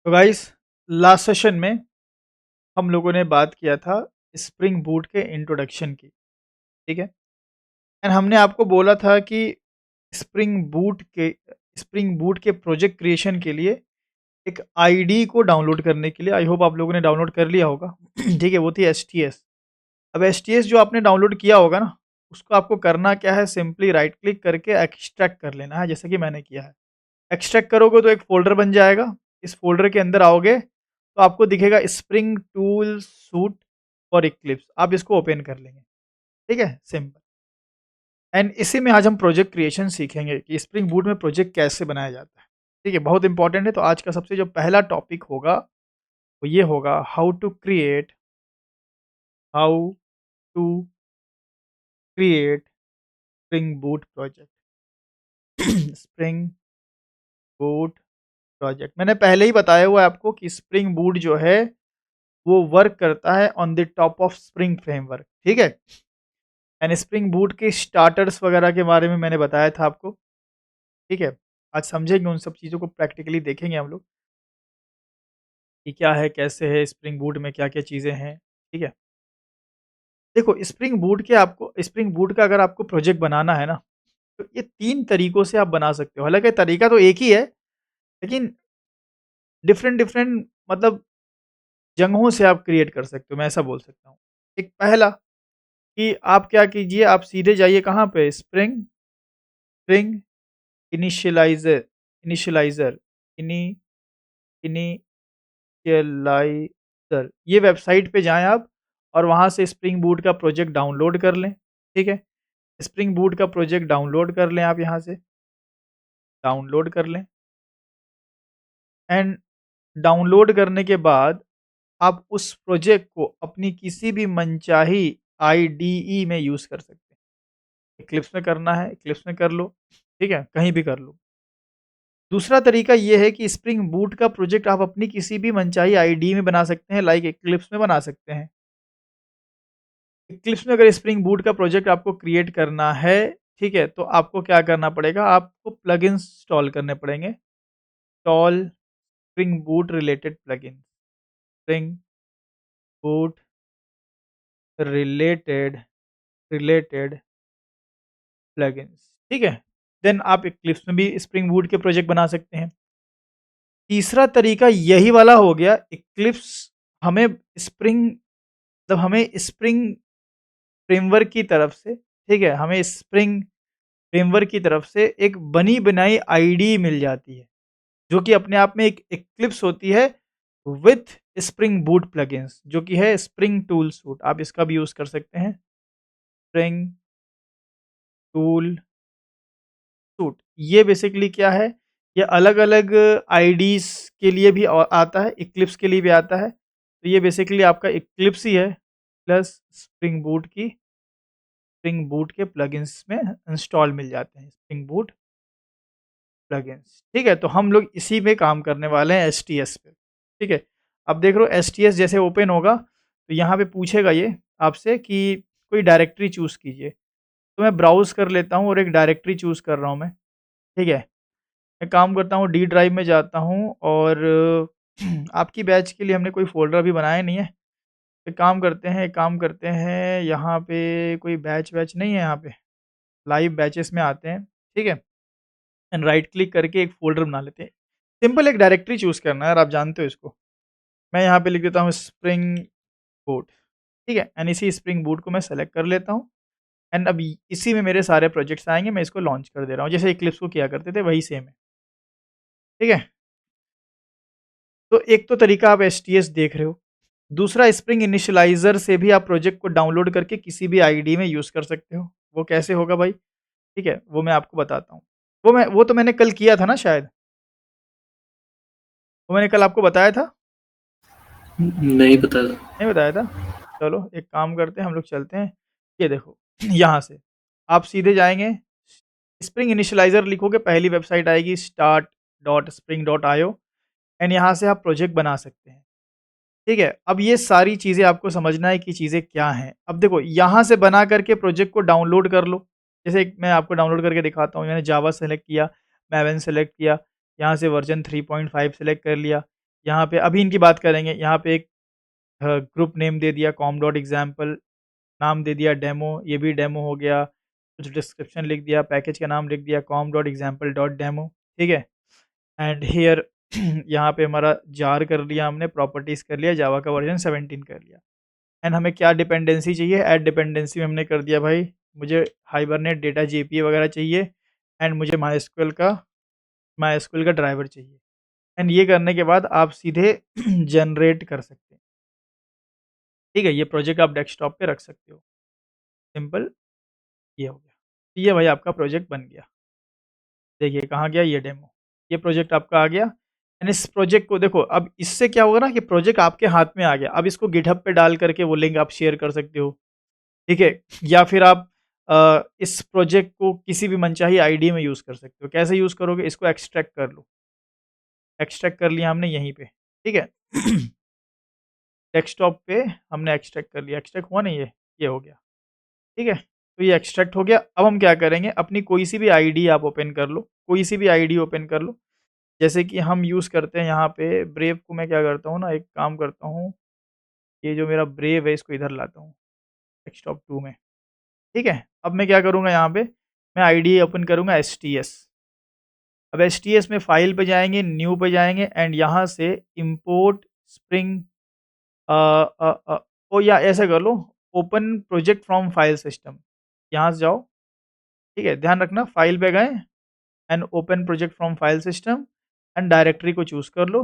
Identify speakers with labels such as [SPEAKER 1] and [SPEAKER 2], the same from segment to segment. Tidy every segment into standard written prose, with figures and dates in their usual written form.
[SPEAKER 1] तो guys, last session में हम लोगों ने बात किया था स्प्रिंग बूट के इंट्रोडक्शन की। ठीक है। एंड हमने आपको बोला था कि स्प्रिंग बूट के स्प्रिंग बूट के प्रोजेक्ट क्रिएशन के लिए एक आईडी को डाउनलोड करने के लिए, आई होप आप लोगों ने डाउनलोड कर लिया होगा। ठीक है, वो थी एस। अब एस जो आपने डाउनलोड किया होगा ना, उसको आपको करना क्या है, सिंपली राइट क्लिक करके एक्सट्रैक्ट कर लेना है, जैसे कि मैंने किया है। एक्सट्रैक्ट करोगे तो एक फ़ोल्डर बन जाएगा। इस फ़ोल्डर के अंदर आओगे तो आपको दिखेगा spring tool suit for Eclipse. आप इसको ओपन कर लेंगे। ठीक है, सिंपल। एंड इसी में आज हम प्रोजेक्ट क्रिएशन सीखेंगे कि स्प्रिंग बूट में प्रोजेक्ट कैसे बनाया जाता है। ठीक है, बहुत इंपॉर्टेंट है। तो आज का सबसे जो पहला टॉपिक होगा वो ये होगा how to create spring boot project. Spring boot project मैंने पहले ही बताया हुआ है आपको कि स्प्रिंग बूट जो है वो वर्क करता है on the top of spring framework. ठीक है। एंड स्प्रिंग बूट के स्टार्टर्स वगैरह के बारे में मैंने बताया था आपको। ठीक है। आज समझेंगे, उन सब चीज़ों को प्रैक्टिकली देखेंगे हम लोग कि क्या है, कैसे है, स्प्रिंग बूट में क्या क्या चीज़ें हैं। ठीक है। देखो, स्प्रिंग बूट का अगर आपको प्रोजेक्ट बनाना है ना, तो ये तीन तरीकों से आप बना सकते हो। हालांकि तरीका तो एक ही है, लेकिन डिफरेंट डिफरेंट मतलब जगहों से आप क्रिएट कर सकते हो, मैं ऐसा बोल सकता हूँ। एक पहला कि आप क्या कीजिए, आप सीधे जाइए कहाँ पे, स्प्रिंग स्प्रिंग इनिशियलाइज़र इनिशियलाइज़र इनि इनिशियलाइज़र ये वेबसाइट पे जाएँ आप और वहाँ से स्प्रिंग बूट का प्रोजेक्ट डाउनलोड कर लें। ठीक है? स्प्रिंग बूट का प्रोजेक्ट डाउनलोड कर लें आप यहाँ से, डाउनलोड कर लें। एंड डाउनलोड करने के बाद आप उस प्रोजेक्ट को अपनी किसी भी मनचाही आईडीई में यूज़ कर सकते हैं। इक्लिप्स में करना है, इक्लिप्स में कर लो। ठीक है? कहीं भी कर लो। दूसरा तरीका ये है कि स्प्रिंग बूट का प्रोजेक्ट आप अपनी किसी भी मनचाही आईडी में बना सकते हैं, लाइक एक्लिप्स में बना सकते हैं। एक्लिप्स में अगर स्प्रिंग बूट का प्रोजेक्ट आपको क्रिएट करना है, ठीक है, तो आपको क्या करना पड़ेगा, आपको प्लगइन्स इंस्टॉल करने पड़ेंगे। Install spring boot related plugin, spring boot related related plugins. ठीक है। देन आप एक्लिप्स में भी स्प्रिंग बूट के प्रोजेक्ट बना सकते हैं। तीसरा तरीका यही वाला हो गया, एक्लिप्स हमें स्प्रिंग मतलब हमें स्प्रिंग फ्रेमवर्क की तरफ से, ठीक है, हमें स्प्रिंग फ्रेमवर्क की तरफ से एक बनी बनाई आईडी मिल जाती है, जो कि अपने आप में एक एक्लिप्स होती है विथ स्प्रिंग बूट प्लगइन्स, जो कि है स्प्रिंग टूल सूट। आप इसका भी यूज़ कर सकते हैं, स्प्रिंग टूल सूट। ये बेसिकली क्या है, ये अलग-अलग आईडीज़ के लिए भी आता है, इक्लिप्स के लिए भी आता है। तो ये बेसिकली आपका इक्लिप्स ही है प्लस स्प्रिंग बूट के प्लगइन्स में इंस्टॉल मिल जाते हैं, स्प्रिंग बूट प्लगइन्स। ठीक है, तो हम लोग इसी में काम करने वाले हैं, एसटीएस पे। ठीक है, अब देख लो एसटीएस जैसे ओपन होगा तो यहाँ पे पूछेगा ये आपसे कि कोई डायरेक्टरी चूज़ कीजिए। तो मैं ब्राउज़ कर लेता हूँ और एक डायरेक्टरी चूज़ कर रहा हूँ मैं। ठीक है, मैं काम करता हूँ, डी ड्राइव में जाता हूँ और आपकी बैच के लिए हमने कोई फ़ोल्डर अभी बनाया नहीं है। एक काम करते हैं, यहाँ पे कोई बैच-वैच नहीं है यहाँ पे, लाइव बैचेस में आते हैं। ठीक है? एंड राइट क्लिक करके एक फ़ोल्डर बना लेते हैं। सिंपल एक डायरेक्टरी चूज़ करना है यार, आप जानते हो इसको। मैं यहाँ पे लिख देता हूँ स्प्रिंग बूट। ठीक है? एंड इसी स्प्रिंग बूट को मैं सेलेक्ट कर लेता हूँ। एंड अब इसी में मेरे सारे प्रोजेक्ट्स आएँगे, मैं इसको लॉन्च कर दे रहा हूँ। जैसे इक्लिप्स को किया करते थे वही सेम है। ठीक है? तो एक तो तरीका आप एसटीएस देख रहे हो। दूसरा, स्प्रिंग इनिशियलाइज़र से भी आप प्रोजेक्ट को डाउनलोड करके किसी भी आईडी में यूज़ कर सकते हो। वो कैसे होगा भाई? ठीक है, वो मैं आपको बताता हूँ। वो तो मैंने कल किया था ना शायद? वो मैंने कल आपको बताया था?
[SPEAKER 2] नहीं पता।
[SPEAKER 1] नहीं बताया था? चलो एक काम करते हैं, हम लोग चलते हैं। ये देखो, यहाँ से आप सीधे जाएँगे, स्प्रिंग इनिशियलाइज़र लिखोगे, पहली वेबसाइट आएगी start.spring.io एंड यहाँ से आप प्रोजेक्ट बना सकते हैं। ठीक है? अब ये सारी चीज़ें आपको समझना है कि चीज़ें क्या हैं। अब देखो, यहाँ से बना करके प्रोजेक्ट को डाउनलोड कर लो। जैसे एक मैं आपको डाउनलोड करके दिखाता हूँ। मैंने जावा सेलेक्ट किया, मैवन सेलेक्ट किया, यहाँ से वर्ज़न 3.5 सेलेक्ट कर लिया। यहाँ पे अभी इनकी बात करेंगे। यहाँ पे एक ग्रुप नेम दे दिया कॉम डॉट एग्जाम्पल, नाम दे दिया डेमो, ये भी डेमो हो गया। कुछ डिस्क्रिप्शन लिख दिया, पैकेज का नाम लिख दिया com dot example dot demo, ठीक है। एंड हियर यहाँ पे हमारा जार कर लिया हमने, प्रॉपर्टीज़ कर लिया, जावा का वर्जन 17 कर लिया। एंड हमें क्या डिपेंडेंसी चाहिए, ऐड डिपेंडेंसी में हमने कर दिया भाई मुझे हाइबरनेट डेटा जेपीए वगैरह चाहिए, एंड मुझे माई एसक्यूएल का ड्राइवर चाहिए। एंड ये करने के बाद आप सीधे जनरेट कर सकते हैं, ठीक है। ये प्रोजेक्ट आप डेस्कटॉप पे रख सकते हो, सिंपल, ये हो गया। तो ये भाई आपका प्रोजेक्ट बन गया। देखिए कहाँ गया ये डेमो, ये प्रोजेक्ट आपका आ गया। एंड इस प्रोजेक्ट को देखो, अब इससे क्या होगा ना कि प्रोजेक्ट आपके हाथ में आ गया। अब इसको गिटहब पे डाल करके वो लिंक आप शेयर कर सकते हो, ठीक है। या फिर आप इस प्रोजेक्ट को किसी भी मनचाही आईडी में यूज़ कर सकते हो। कैसे यूज़ करोगे, इसको एक्सट्रैक्ट कर लो, एक्सट्रैक्ट कर लिया हमने यहीं पे, ठीक है। डेस्कटॉप पे हमने एक्सट्रैक्ट कर लिया, एक्सट्रैक्ट हुआ नहीं ये हो गया, ठीक है। तो ये एक्सट्रैक्ट हो गया। अब हम क्या करेंगे, अपनी कोई सी भी आईडी आप ओपन कर लो, कोई सी भी आईडी ओपन कर लो। जैसे कि हम यूज़ करते हैं यहाँ पे ब्रेव को, मैं क्या करता हूँ ना, एक काम करता हूँ, ये जो मेरा ब्रेव है इसको इधर लाता हूँ डेस्कटॉप 2 में, ठीक है। अब मैं क्या करूँगा यहाँ पे, मैं आईडी ओपन करूँगा एसटीएस। अब एसटीएस में फाइल पे जाएँगे, न्यू पे जाएँगे एंड यहाँ से इम्पोर्ट स्प्रिंग ओ या ऐसा कर लो, open project from file system, यहाँ से जाओ, ठीक है। ध्यान रखना फाइल पे गए and open project from file system and directory को चूज़ कर लो,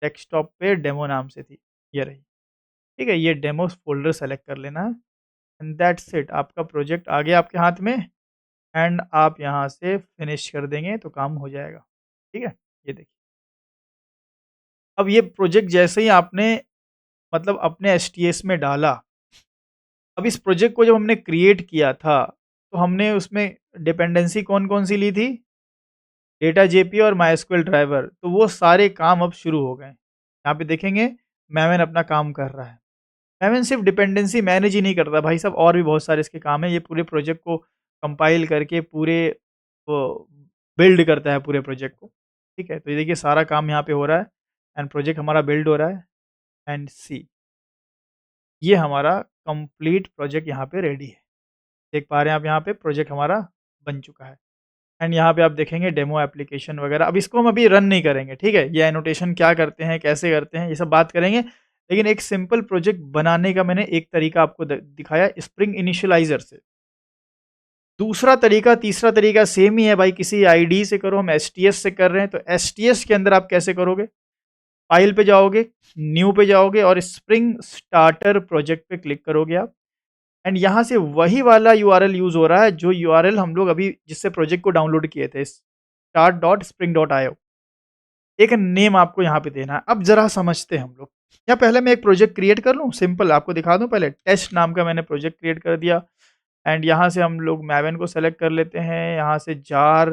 [SPEAKER 1] डेस्कटॉप पे डेमो नाम से थी, ये रही, ठीक है। ये डेमो फ़ोल्डर सेलेक्ट कर लेना है एंड दैट्स इट, आपका प्रोजेक्ट आ गया आपके हाथ में। एंड आप यहाँ से फिनिश कर देंगे तो काम हो जाएगा, ठीक है। ये देखिए, अब ये प्रोजेक्ट जैसे ही आपने मतलब अपने एसटीएस में डाला, अब इस प्रोजेक्ट को जब हमने क्रिएट किया था, तो हमने उसमें डिपेंडेंसी कौन-कौन सी ली थी? डेटा जेपी और मायस्क्वेल ड्राइवर, तो वो सारे काम अब शुरू हो गए। यहाँ पे देखेंगे मैमन अपना काम कर रहा है। मैमन सिर्फ़ डिपेंडेंसी मैनेज ही नहीं करता भाई साहब, और भी बहुत सारे इसके काम हैं। ये पूरे प्रोजेक्ट को कंपाइल करके पूरे वो बिल्ड करता है पूरे प्रोजेक्ट को, ठीक है। तो ये देखिए सारा काम यहाँ पे हो रहा है एंड प्रोजेक्ट हमारा बिल्ड हो रहा है। एंड सी, ये हमारा कंप्लीट प्रोजेक्ट यहाँ पे रेडी है। देख पा रहे हैं आप यहाँ पे प्रोजेक्ट हमारा बन चुका है। एंड यहाँ पे आप देखेंगे डेमो एप्लीकेशन वगैरह। अब इसको हम अभी रन नहीं करेंगे, ठीक है। ये एनोटेशन क्या करते हैं, कैसे करते हैं, ये सब बात करेंगे। लेकिन एक सिंपल प्रोजेक्ट बनाने का मैंने एक तरीका आपको दिखाया स्प्रिंग इनिशियलाइजर से। दूसरा तरीका, तीसरा तरीका सेम ही है भाई, किसी आईडी से करो, हम एसटीएस से कर रहे हैं। तो एसटीएस के अंदर आप कैसे करोगे, फाइल पे जाओगे, न्यू पे जाओगे और स्प्रिंग स्टार्टर प्रोजेक्ट पे क्लिक करोगे आप। एंड यहाँ से वही वाला यूआरएल यूज़ हो रहा है जो यूआरएल हम लोग अभी जिससे प्रोजेक्ट को डाउनलोड किए थे, start.spring.io। एक नेम आपको यहाँ पे देना है। अब ज़रा समझते हैं हम लोग। या पहले मैं एक प्रोजेक्ट क्रिएट कर लूँ, सिंपल आपको दिखा दूँ। पहले टेस्ट नाम का मैंने प्रोजेक्ट क्रिएट कर दिया एंड यहाँ से हम लोग मैवन को सेलेक्ट कर लेते हैं। यहाँ से जार,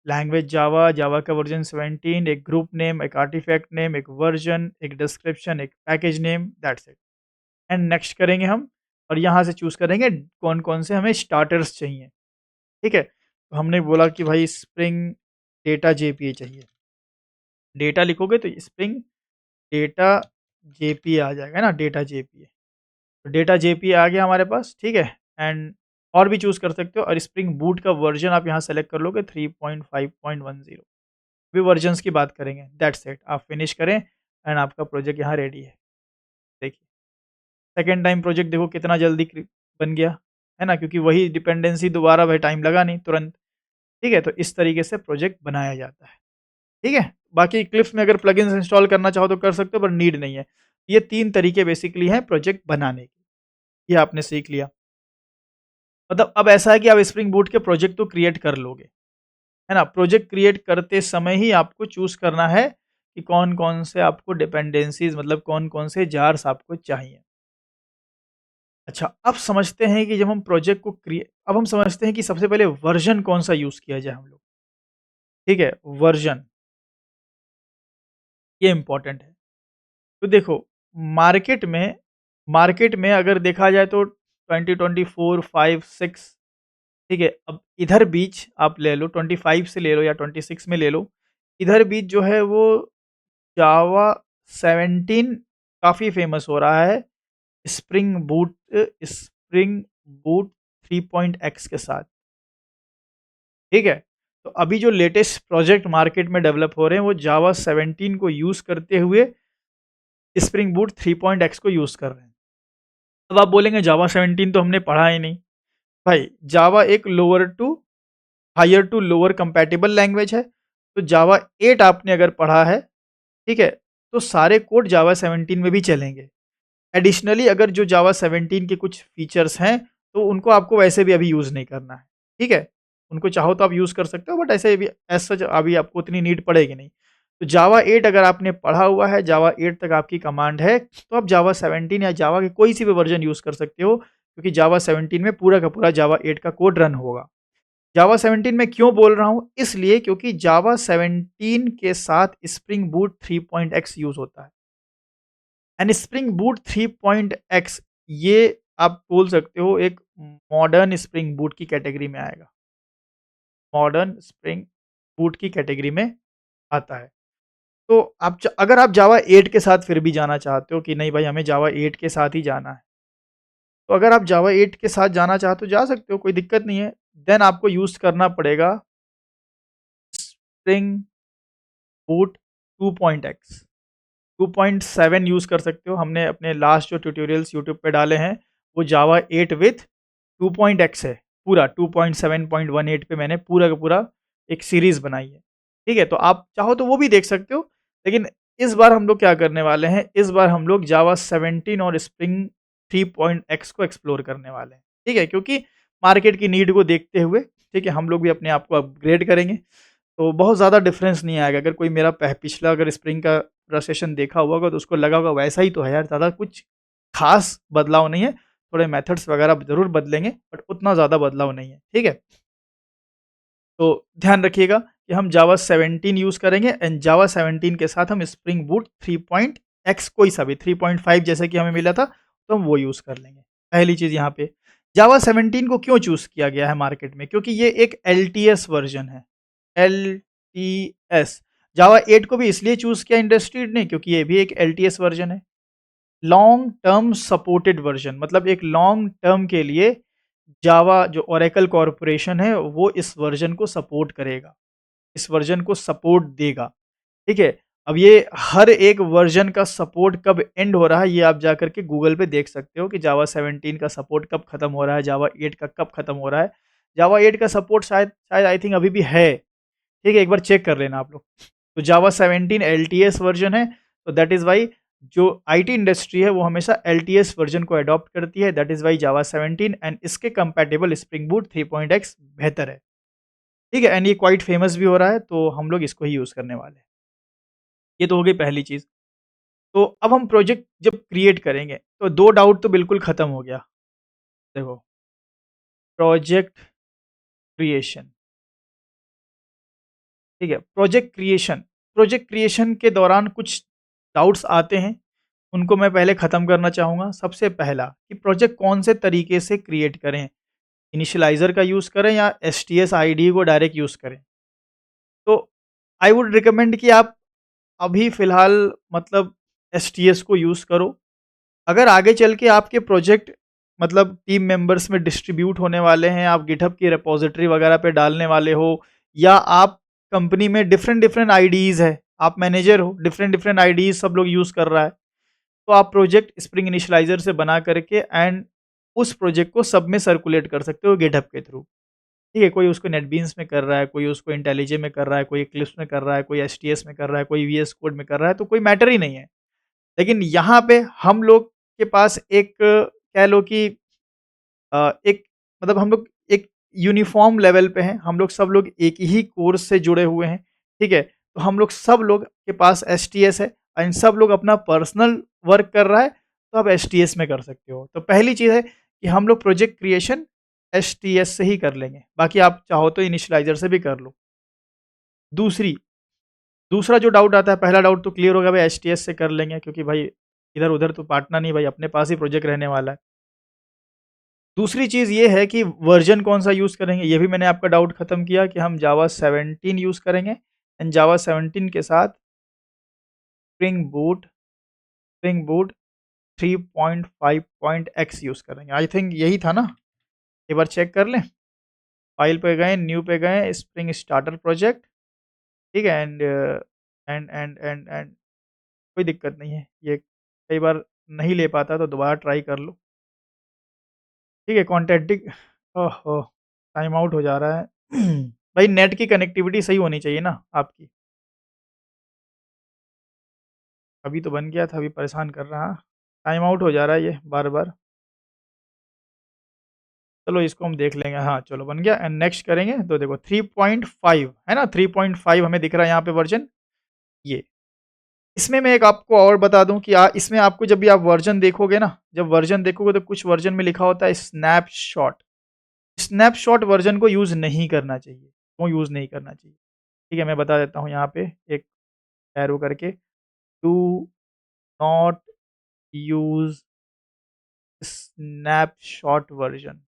[SPEAKER 1] लैंग्वेज जावा, जावा का वर्जन 17, एक ग्रुप नेम, एक आर्टिफैक्ट नेम, एक वर्जन, एक डिस्क्रिप्शन, एक package name, that's it. And next करेंगे हम और यहाँ से चूज़ करेंगे कौन-कौन से हमें स्टार्टर्स चाहिए, ठीक है। तो हमने बोला कि भाई स्प्रिंग डेटा जेपीए चाहिए। डेटा लिखोगे तो स्प्रिंग डेटा जेपीए आ जाएगा ना, डेटा जेपीए। तो डेटा जेपीए आ गया हमारे पास, ठीक है। एंड और भी चूज़ कर सकते हो और स्प्रिंग बूट का वर्जन आप यहाँ सेलेक्ट कर लोगे 3.5.10। अभी वर्जन्स की बात करेंगे, दैट्स इट। आप फिनिश करें एंड आपका प्रोजेक्ट यहाँ रेडी है। देखिए सेकंड टाइम प्रोजेक्ट देखो कितना जल्दी बन गया, है ना? क्योंकि वही डिपेंडेंसी दोबारा भाई टाइम लगा नहीं तुरंत, ठीक है? तो इस तरीके से प्रोजेक्ट बनाया जाता है, ठीक है? बाकी इक्लिप्स में अगर प्लगइन्स इंस्टॉल करना चाहो तो कर सकते हो पर नीड नहीं है। ये 3 तरीके बेसिकली हैं प्रोजेक्ट बनाने के, ये आपने सीख लिया। मतलब अब ऐसा है कि आप स्प्रिंग बूट के प्रोजेक्ट तो क्रिएट कर लोगे, है ना? प्रोजेक्ट क्रिएट करते समय ही आपको चूज़ करना है कि कौन-कौन से आपको डिपेंडेंसीज़ मतलब कौन-कौन से जार्स आपको चाहिए। अच्छा, अब समझते हैं कि जब हम प्रोजेक्ट को अब हम समझते हैं कि सबसे पहले वर्ज़न कौन-सा यूज़ किया जाए हम लोग, ठीक है? वर्ज़न, ये इम्पोर्टेंट है। तो देखो, मार्केट में मार्केट में अगर देखा जाए तो 2024, 5, 6, ठीक है? अब इधर बीच आप ले लो 25 से ले लो या 26 में ले लो, इधर बीच जो है वो जावा 17 काफ़ी फेमस हो रहा है स्प्रिंग बूट 3.x के साथ, ठीक है? तो अभी जो लेटेस्ट प्रोजेक्ट मार्केट में डेवलप हो रहे हैं वो जावा 17 को यूज़ करते हुए स्प्रिंग बूट 3.x को यूज़ कर रहे हैं। अब आप बोलेंगे जावा 17 तो हमने पढ़ा ही नहीं। भाई जावा एक lower to higher to lower compatible language है, तो जावा 8 आपने अगर पढ़ा है, ठीक है? तो सारे कोड जावा 17 में भी चलेंगे। एडिशनली अगर जो जावा 17 के कुछ फीचर्स हैं, तो उनको आपको वैसे भी अभी यूज़ नहीं करना है, ठीक है? उनको चाहो तो आप यूज़ कर सकते हो बट ऐसे भी एज़ सच अभी आपको उतनी नीड पड़ेगी नहीं। तो जावा 8 अगर आपने पढ़ा हुआ है, जावा 8 तक आपकी कमांड है, तो आप जावा 17 या जावा के कोई सी भी वर्ज़न यूज़ कर सकते हो, क्योंकि जावा 17 में पूरा का पूरा जावा 8 का कोड रन होगा। जावा 17 मैं क्यों बोल रहा हूँ? इसलिए क्योंकि जावा 17 के साथ स्प्रिंग बूट 3.x यूज़ होता है। एंड स्प्रिंग बूट 3.x ये आप बोल सकते हो एक मॉडर्न स्प्रिंग बूट की कैटेगरी में आएगा। मॉडर्न स्प्रिंग बूट की कैटेगरी में आता है। तो अगर आप जावा 8 के साथ फिर भी जाना चाहते हो कि नहीं भाई हमें जावा 8 के साथ ही जाना है, तो अगर आप जावा 8 के साथ जाना चाहते हो जा सकते हो, कोई दिक्कत नहीं है। देन आपको यूज़ करना पड़ेगा स्प्रिंग बूट 2.x 2.7 यूज़ कर सकते हो। हमने अपने लास्ट जो ट्यूटोरियल्स यूट्यूब पे डाले हैं, वो जावा 8 विथ 2.x है। पूरा 2.7.18 पे मैंने पूरा का पूरा एक सीरीज़ बनाई है। ठीक है? तो आप चाहो तो वो भी देख सकते हो। लेकिन इस बार हम लोग क्या करने वाले हैं, इस बार हम लोग जावा 17 और स्प्रिंग 3.x को एक्सप्लोर करने वाले हैं। ठीक है? क्योंकि मार्केट की नीड को देखते हुए, ठीक है, हम लोग भी अपने आप को अपग्रेड करेंगे। तो बहुत ज़्यादा डिफरेंस नहीं आएगा। अगर कोई मेरा पिछला अगर स्प्रिंग का पूरा सेशन देखा हुआ होगा तो उसको लगा होगा वैसा ही तो है यार, ज़्यादा कुछ खास बदलाव नहीं है। थोड़े मेथड्स वगैरह ज़रूर बदलेंगे बट उतना ज़्यादा बदलाव नहीं है, ठीक है? तो ध्यान रखिएगा कि हम जावा 17 यूज़ करेंगे एंड जावा 17 के साथ हम स्प्रिंग बूट 3.x कोई सा भी 3.5 जैसे कि हमें मिला था, तो हम वो यूज़ कर लेंगे। पहली चीज़ यहाँ पे जावा 17 को क्यों चूज़ किया गया है मार्केट में? क्योंकि ये एक एलटीएस वर्ज़न है। एलटीएस जावा 8 को भी इसलिए चूज़ किया इंडस्ट्री ने क्योंकि ये भी एक एलटीएस वर्ज़न है। लॉन्ग टर्म सपोर्टेड वर्ज़न, मतलब एक लॉन्ग टर्म के लिए जावा जो ओरेकल कॉर्पोरेशन है वो इस वर्ज़न को सपोर्ट करेगा, इस वर्ज़न को सपोर्ट देगा, ठीक है? अब ये हर एक वर्ज़न का सपोर्ट कब एंड हो रहा है, ये आप जाकर के गूगल पे देख सकते हो कि जावा 17 का सपोर्ट कब खत्म हो रहा है, जावा 8 का कब खत्म हो रहा है। जावा 8 का सपोर्ट शायद शायद आई थिंक अभी भी है, ठीक है? एक बार चेक कर लेना आप लोग। तो जावा 17 एलटीएस वर्ज़न है, तो दैट इज़ व्हाई जो आईटी इंडस्ट्री है वो हमेशा एलटीएस वर्ज़न को अडॉप्ट करती है, that is why Java 17 and इसके कंपैटिबल स्प्रिंग बूट 3.x बेहतर है, ठीक है? एंड ये क्वाइट फेमस भी हो रहा है, तो हम लोग इसको ही यूज़ करने वाले हैं। ये तो हो गई पहली चीज़। तो अब हम प्रोजेक्ट जब क्रिएट करेंगे, तो 2 डाउट तो बिल्कुल खत्म हो गया। देखो, प्रोजेक्ट क्रिएशन, ठीक है? प्रोजेक्ट क्रिएशन के दौरान कुछ डाउट्स आते हैं, उनको मैं पहले ख़त्म करना चाहूँगा। सबसे पहला कि प्रोजेक्ट कौन से तरीके से क्रिएट करें? इनिशियलाइज़र का यूज़ करें या एसटीएस आईडी को डायरेक्ट यूज़ करें? तो आई वुड रिकमेंड कि आप अभी फ़िलहाल मतलब एसटीएस को यूज़ करो। अगर आगे चल के आपके प्रोजेक्ट मतलब टीम मेंबर्स में डिस्ट्रीब्यूट होने वाले हैं, आप गिटहब की रिपॉजिटरी वगैरह पे डालने वाले हो या आप कंपनी में डिफरेंट डिफरेंट आईडीज़ है, आप मैनेजर हो, डिफरेंट डिफरेंट आईडीज़ सब लोग यूज़ कर रहा है, तो आप प्रोजेक्ट स्प्रिंग इनिशियलाइज़र से बना करके एंड उस प्रोजेक्ट को सब में सर्कुलेट कर सकते हो गिटहब के थ्रू। ठीक है, कोई उसको नेटबीन्स में कर रहा है, कोई उसको इंटेलिजे में कर रहा है, कोई इक्लिप्स में कर रहा है, कोई एसटीएस में कर रहा है, कोई वीएस कोड में कर रहा है, तो कोई मैटर ही नहीं है। लेकिन यहाँ पे हम लोग के पास एक कह लो कि एक मतलब हम लोग एक यूनिफ़ॉर्म लेवल पे हैं, हम लोग सब लोग एक ही कोर्स से जुड़े हुए हैं, ठीक है? तो हम लोग सब लोग के पास एसटीएस है एंड सब लोग अपना पर्सनल वर्क कर रहा है, तो आप एसटीएस में कर सकते हो। तो पहली चीज़ है कि हम लोग प्रोजेक्ट क्रिएशन एसटीएस से ही कर लेंगे, बाकी आप चाहो तो इनिशियलाइज़र से भी कर लो। दूसरी दूसरा जो डाउट आता है, पहला डाउट तो क्लियर हो गया भाई एसटीएस से कर लेंगे क्योंकि भाई इधर-उधर तो बाँटना नहीं भाई, अपने पास ही प्रोजेक्ट रहने वाला है। दूसरी चीज़ ये है कि वर्ज़न कौन-सा यूज़ करेंगे, ये भी मैंने आपका डाउट खत्म किया कि हम जावा 17 यूज़ करेंगे एंड जावा 17 के साथ spring boot spring boot 3.5.x use करेंगे। आई थिंक यही था ना? एक बार चेक कर लें। फाइल पे गए, न्यू पे गए, स्प्रिंग स्टार्टर प्रोजेक्ट, ठीक है? एंड कोई दिक्कत नहीं है। ये कई बार नहीं ले पाता तो दोबारा ट्राई कर लो। ठीक है, कॉन्टैक्टिंग ओहो! टाइम आउट हो जा रहा है। भाई नेट की कनेक्टिविटी सही होनी चाहिए ना आपकी। अभी तो बन गया था, अभी परेशान कर रहा। टाइम आउट हो जा रहा है ये बार-बार। चलो इसको हम देख लेंगे। हाँ, चलो बन गया एंड नेक्स्ट करेंगे तो देखो 3.5 है ना? 3.5 हमें दिख रहा है यहाँ पे वर्ज़न ये। इसमें मैं एक आपको और बता दूँ कि इसमें आपको जब भी आप वर्ज़न देखोगे ना, जब वर्ज़न देखोगे तो कुछ वर्ज़न में लिखा होता है स्नैपशॉट। स्नैपशॉट वर्ज़न को यूज़ नहीं करना चाहिए। क्यों यूज़ नहीं करना चाहिए? ठीक है, मैं बता देता हूँ यहाँ पे एक एरो करके, do not use snapshot version.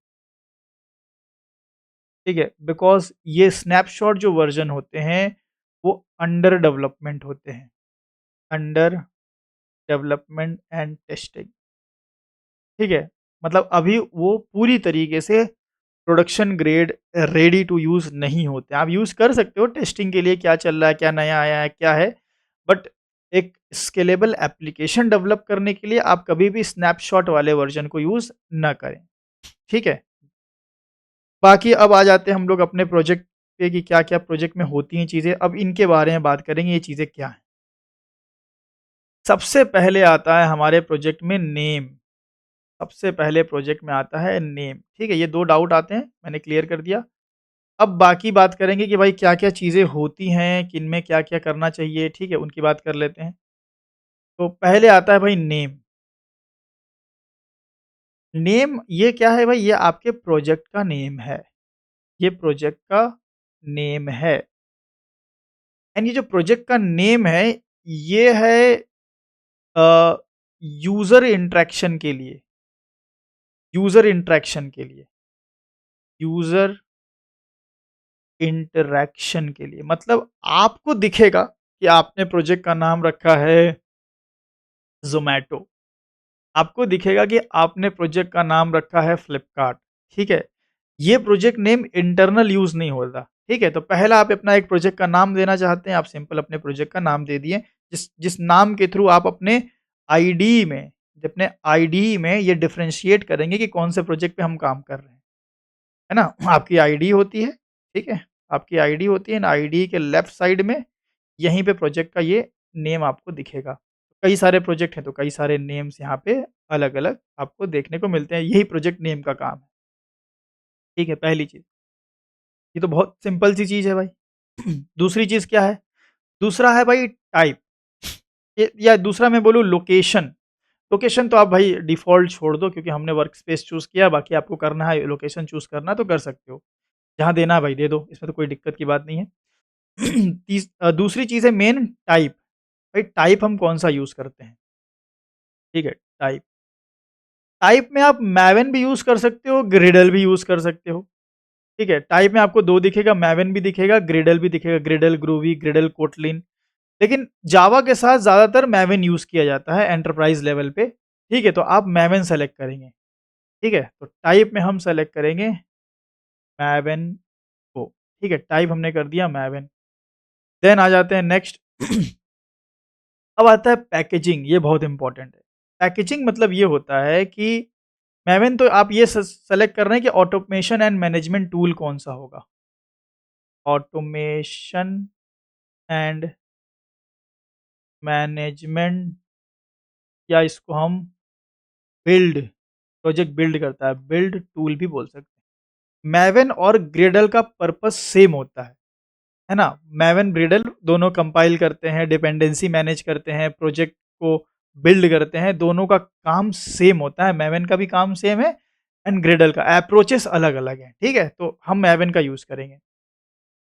[SPEAKER 1] ठीक है? बिकॉज़ ये स्नैपशॉट जो वर्ज़न होते हैं, वो अंडर डेवलपमेंट होते हैं। Under development and testing. ठीक है? मतलब अभी वो पूरी तरीके से production grade ready to use नहीं होते। आप यूज़ कर सकते हो टेस्टिंग के लिए क्या चल रहा है, क्या नया आया है, क्या है, बट एक स्केलेबल एप्लीकेशन डेवलप करने के लिए आप कभी भी स्नैपशॉट वाले वर्ज़न को यूज़ ना करें। ठीक है? बाकी अब आ जाते हैं हम लोग अपने प्रोजेक्ट पे कि क्या-क्या प्रोजेक्ट में होती हैं चीज़ें। अब इनके बारे में बात करेंगे, ये चीज़ें क्या हैं। सबसे पहले आता है हमारे प्रोजेक्ट में नेम। सबसे पहले प्रोजेक्ट में आता है नेम। ठीक है? ये 2 डाउट आते हैं, मैंने क्लियर कर दिया। अब बाकी बात करेंगे कि भाई क्या-क्या चीज़ें होती हैं, किनमें क्या-क्या करना चाहिए, ठीक है? उनकी बात कर लेते हैं। तो पहले आता है भाई नेम। नेम ये क्या है भाई? ये आपके प्रोजेक्ट का नेम है। ये प्रोजेक्ट का नेम है। एंड ये जो प्रोजेक्ट का नेम है, ये है अ, यूज़र इंटरैक्शन के लिए। यूज़र इंटरैक्शन के लिए। यूज़र इंटरैक्शन के लिए। मतलब आपको दिखेगा कि आपने प्रोजेक्ट का नाम रखा है ज़ोमैटो। आपको दिखेगा कि आपने प्रोजेक्ट का नाम रखा है फ्लिपकार्ट, ठीक है? ये प्रोजेक्ट नेम इंटरनल यूज़ नहीं होता, ठीक है? तो पहला आप अपना एक प्रोजेक्ट का नाम देना चाहते हैं, आप सिंपल अपने प्रोजेक्ट का नाम दे दिए, जिस जिस नाम के थ्रू आप अपने आईडी में अपने आईडी में ये डिफरेंशिएट करेंगे कि कौन से प्रोजेक्ट पे हम काम कर रहे हैं, है ना? आपकी आईडी होती है, ठीक है? आपकी आईडी होती है, आईडी के लेफ्ट साइड में यहीं पे प्रोजेक्ट का ये नेम आपको दिखेगा। कई सारे प्रोजेक्ट हैं, तो कई सारे नेम्स यहाँ पे अलग-अलग आपको देखने को मिलते हैं, यही प्रोजेक्ट नेम का काम है। ठीक है, पहली चीज़। ये तो बहुत सिंपल सी चीज़ है भाई। दूसरी चीज़ क्या है? दूसरा है भाई टाइप। ये या दूसरा मैं बोलूँ लोकेशन। लोकेशन तो आप भाई डिफ़ॉल्ट छोड़ दो क्योंकि हमने वर्कस्पेस चूज़ किया, बाकी आपको करना है लोकेशन चूज़ करना है तो कर सकते हो। जहाँ देना है भाई दे दो, इसमें तो कोई दिक्कत की बात नहीं है। दूसरी चीज़ है मेन टाइप। भाई टाइप हम कौन-सा यूज़ करते हैं? ठीक है, टाइप। टाइप में आप मैवन भी यूज़ कर सकते हो, ग्रिडल भी यूज़ कर सकते हो। ठीक है, टाइप में आपको 2 दिखेगा, मैवन भी दिखेगा, ग्रिडल भी दिखेगा, ग्रिडल, ग्रूवी, ग्रिडल, कोटलिन। लेकिन जावा के साथ ज़्यादातर मैवन यूज़ किया जाता है एंटरप्राइज़ लेवल पे। ठीक है, तो आप मैवन सेलेक्ट करेंगे। ठीक है, तो टाइप में हम सेलेक्ट करेंगे मैवन को। ठीक है, टाइप हमने कर दिया मैवन। देन आ जाते हैं नेक्स्ट। अब आता है पैकेजिंग, ये बहुत इंपॉर्टेंट है। पैकेजिंग मतलब ये होता है कि मैवन तो आप ये सेलेक्ट कर रहे हैं कि ऑटोमेशन एंड मैनेजमेंट टूल कौन-सा होगा। ऑटोमेशन एंड मैनेजमेंट या इसको हम बिल्ड प्रोजेक्ट बिल्ड करता है, बिल्ड टूल भी बोल सकते हैं। मैवन और ग्रेडल का पर्पस सेम होता है ना? मैवन, ग्रेडल दोनों कंपाइल करते हैं, डिपेंडेंसी मैनेज करते हैं, प्रोजेक्ट को बिल्ड करते हैं, दोनों का काम सेम होता है। मैवन का भी काम सेम है एंड ग्रेडल का, अप्रोचेस अलग-अलग हैं, ठीक है? तो हम मैवन का यूज़ करेंगे।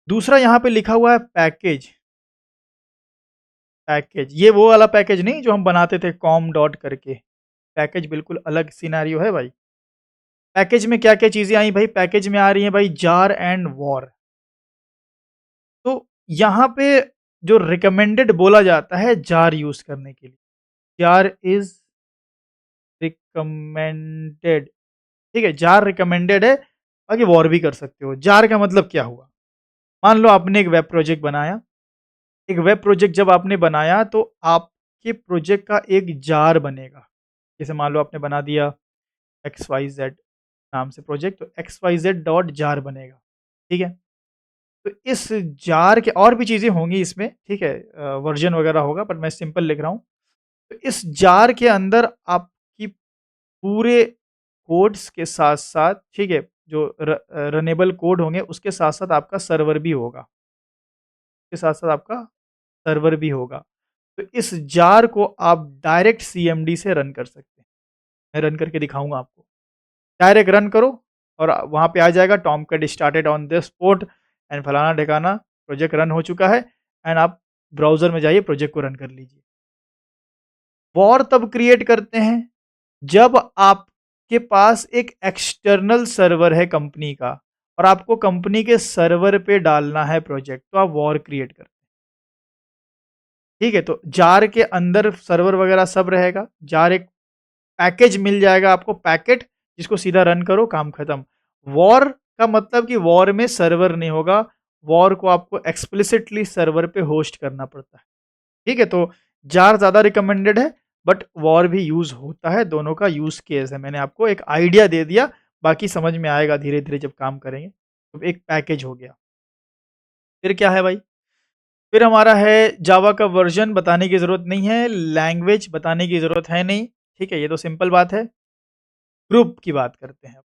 [SPEAKER 1] दूसरा यहाँ पे लिखा हुआ है पैकेज। पैकेज, ये वो वाला पैकेज नहीं जो हम बनाते थे कॉम डॉट करके, पैकेज बिल्कुल अलग सिनेरियो है भाई। पैकेज में क्या-क्या चीज़ें आई भाई? पैकेज में आ रही हैं भाई जार एंड वॉर। तो यहाँ पे जो रिकमेंडेड बोला जाता है जार यूज़ करने के लिए। Jar is recommended. ठीक है, जार रिकमेंडेड है, बाकी वॉर भी कर सकते हो। जार का मतलब क्या हुआ? मान लो आपने एक वेब प्रोजेक्ट बनाया, एक वेब प्रोजेक्ट जब आपने बनाया तो आपके प्रोजेक्ट का एक जार बनेगा। जैसे मान लो आपने बना दिया एक्स वाई जेड नाम से प्रोजेक्ट, तो X Y Z dot jar बनेगा। ठीक है, तो इस जार के और भी चीज़ें होंगी इसमें, ठीक है, वर्जन वगैरह होगा, पर मैं सिंपल लिख रहा हूँ। तो इस जार के अंदर आपकी पूरे कोड्स के साथ साथ, ठीक है, जो रनेबल कोड होंगे उसके साथ साथ आपका सर्वर भी होगा, उसके साथ साथ आपका सर्वर भी होगा। तो इस जार को आप डायरेक्ट सीएमडी से रन कर सकते हैं। मैं रन करके दिखाऊंगा आपको। डायरेक्ट रन करो और वहाँ पे आ जाएगा Tomcat started on this port and फलाना ढिकाना, प्रोजेक्ट रन हो चुका है। एंड आप ब्राउज़र में जाइए, प्रोजेक्ट को रन कर लीजिए। वॉर तब क्रिएट करते हैं जब आपके पास एक एक्सटर्नल सर्वर है कंपनी का और आपको कंपनी के सर्वर पे डालना है प्रोजेक्ट, तो आप वॉर क्रिएट करते हैं। ठीक है, तो जार के अंदर सर्वर वगैरह सब रहेगा। जार एक पैकेज मिल जाएगा आपको, पैकेट, जिसको सीधा रन करो, काम खत्म। वॉर का मतलब कि वॉर में सर्वर नहीं होगा, वॉर को आपको एक्सप्लिसिटली सर्वर पे होस्ट करना पड़ता है। ठीक है, तो जार ज़्यादा रिकमेंडेड है, बट वॉर भी यूज़ होता है, दोनों का यूज़ केस है। मैंने आपको एक आइडिया दे दिया, बाकी समझ में आएगा धीरे धीरे जब काम करेंगे। तो एक पैकेज हो गया। फिर क्या है भाई? फिर हमारा है जावा का वर्जन, बताने की ज़रूरत नहीं है, लैंग्वेज बताने की ज़रूरत है नहीं। ठीक है, ये तो सिंपल बात है। ग्रुप की बात करते हैं।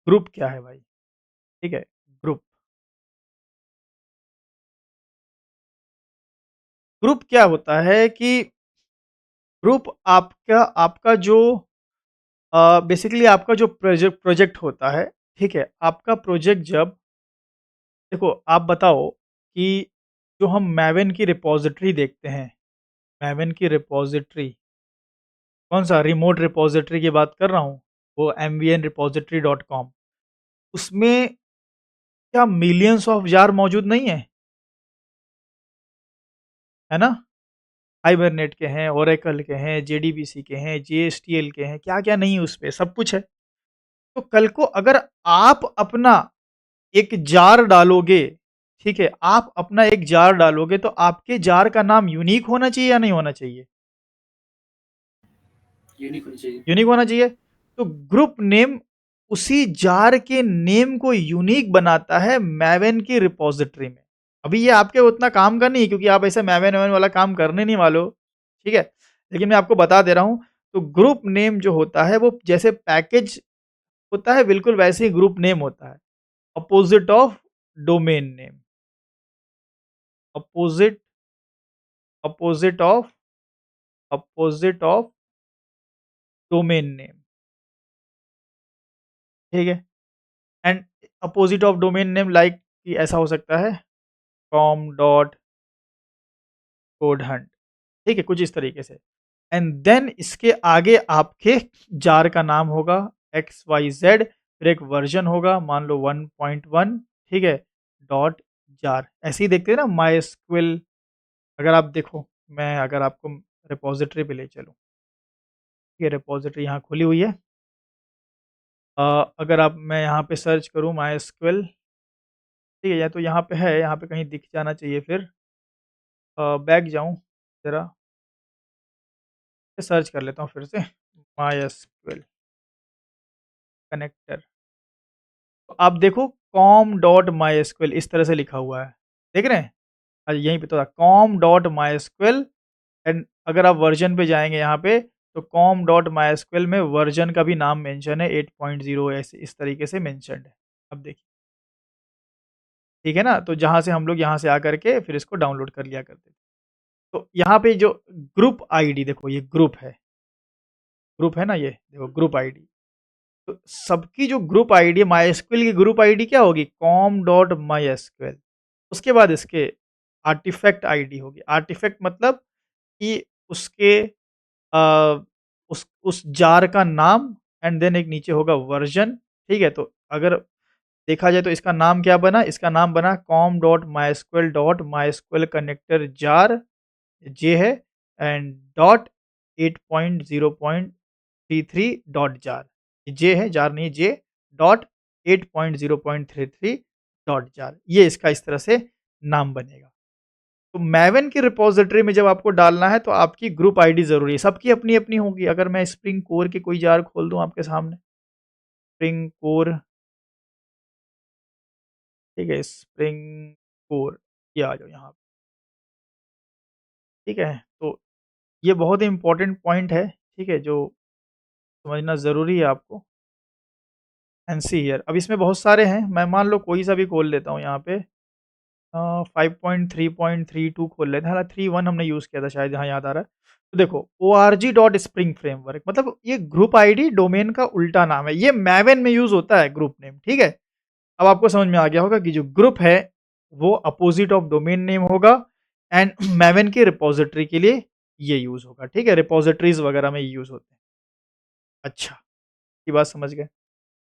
[SPEAKER 1] ग्रुप क्या है भाई? ठीक है, ग्रुप, ग्रुप क्या होता है कि ग्रुप आपका आपका जो बेसिकली आपका जो प्रोजेक्ट प्रोजेक्ट होता है, ठीक है, आपका प्रोजेक्ट जब, देखो आप बताओ कि जो हम मैवेन की रिपॉजिटरी देखते हैं, मैवेन की रिपॉजिटरी, कौन सा रिमोट रिपॉजिटरी की बात कर रहा हूँ, वो mvn repository.com, उसमें क्या मिलियंस ऑफ जार मौजूद नहीं है? है ना? हाइबरनेट के हैं, ओरेकल के हैं, जेडीबीसी के हैं, जेएसटीएल के हैं, क्या-क्या नहीं है उस पे, सब कुछ है। तो कल को अगर आप अपना एक जार डालोगे, ठीक है, आप अपना एक जार डालोगे तो आपके जार का नाम यूनिक होना चाहिए या नहीं होना चाहिए?
[SPEAKER 2] यूनिक होनी चाहिए।
[SPEAKER 1] यूनिक होना चाहिए। तो ग्रुप नेम उसी जार के नेम को यूनिक बनाता है मैवेन की रिपॉजिटरी में। अभी ये आपके उतना काम का नहीं है क्योंकि आप ऐसे मैवेन वैवेन वाला काम करने नहीं वाले हो, ठीक है? लेकिन मैं आपको बता दे रहा हूँ, तो ग्रुप नेम जो होता है वो जैसे पैकेज होता है, बिल्कुल वैसे ही ग्रुप नेम होता है। Opposite of domain name, opposite opposite of opposite of domain name, ठीक है? And opposite of domain name like कि ऐसा हो सकता है कॉम डॉट कोड हंट, ठीक है, कुछ इस तरीके से। एंड देन इसके आगे आपके जार का नाम होगा एक्स वाई जेड, फिर एक वर्जन होगा, मान लो 1.1, ठीक है, डॉट जार। ऐसे ही देखते हैं ना माई एसक्यूएल। अगर आप देखो, मैं अगर आपको रिपोजिटरी पे ले चलूँ, ये रिपोजिटरी यहाँ खुली हुई है। अगर आप, मैं यहाँ पे सर्च करूँ माई एसक्यूएल, ठीक है, या तो यहाँ पे है, यहाँ पे कहीं दिख जाना चाहिए। फिर बैक जाऊँ ज़रा, सर्च कर लेता हूँ फिर से, माई एसक्यूएल कनेक्टर। तो आप देखो कॉम डॉट माई एसक्यूएल इस तरह से लिखा हुआ है, देख रहे हैं? यहीं पे तो था com dot my SQL. And अगर आप वर्जन पे जाएंगे यहाँ पे, तो कॉम डॉट माई एसक्यूएल में वर्जन का भी नाम मेंशन है, 8.0, ऐसे इस तरीके से मेंशनड है। अब देखिए, ठीक है ना? तो जहाँ से हम लोग यहाँ से आकर के फिर इसको डाउनलोड कर लिया करते थे। तो यहाँ पे जो ग्रुप आईडी देखो, ये ग्रुप है ना, ये देखो ग्रुप आईडी। तो सबकी जो ग्रुप आईडी है, माई एसक्यूएल की ग्रुप आईडी क्या होगी? Com dot my SQL. उसके बाद इसके आर्टिफैक्ट आईडी होगी। आर्टिफैक्ट मतलब कि उसके उस जार का नाम, एंड देन एक नीचे होगा वर्जन, ठीक है? तो अगर देखा जाए तो इसका नाम क्या बना? इसका नाम बना com dot MySQL connector jar, j है, and dot 8.0.33 dot jar, j है, जार नहीं, जे डॉट 8.0.33 डॉट जार, ये इसका इस तरह से नाम बनेगा। तो मैवन की रिपॉजिटरी में जब आपको डालना है तो आपकी ग्रुप आईडी ज़रूरी है, सबकी अपनी-अपनी होगी। अगर मैं स्प्रिंग कोर की कोई जार खोल दूँ आपके सामने, स्प्रिंग कोर, ठीक है, स्प्रिंग कोर, ये आ जाओ यहाँ पे, ठीक है? तो ये बहुत ही इम्पोर्टेंट पॉइंट है, ठीक है, जो समझना ज़रूरी है आपको। एंड सी हियर, अब इसमें बहुत सारे हैं, मैं मान लो कोई सा भी खोल लेता हूँ यहाँ पे, 5.3.32 खोल लेते हैं, हालाँकि 3.1 हमने यूज़ किया था शायद, यहाँ याद आ रहा है। तो देखो org.spring फ्रेमवर्क, मतलब ये ग्रुप आईडी डोमेन का उल्टा नाम है, ये मैवन में यूज़ होता है ग्रुप नेम, ठीक है? अब आपको समझ में आ गया होगा कि जो ग्रुप है, वो अपोज़िट ऑफ डोमेन नेम होगा एंड मैवन की रिपॉज़िटरी के लिए ये यूज़ होगा, ठीक है? रिपॉज़िटरीज़ वगैरह में ये यूज़ होते हैं। अच्छा, ये बात समझ गए।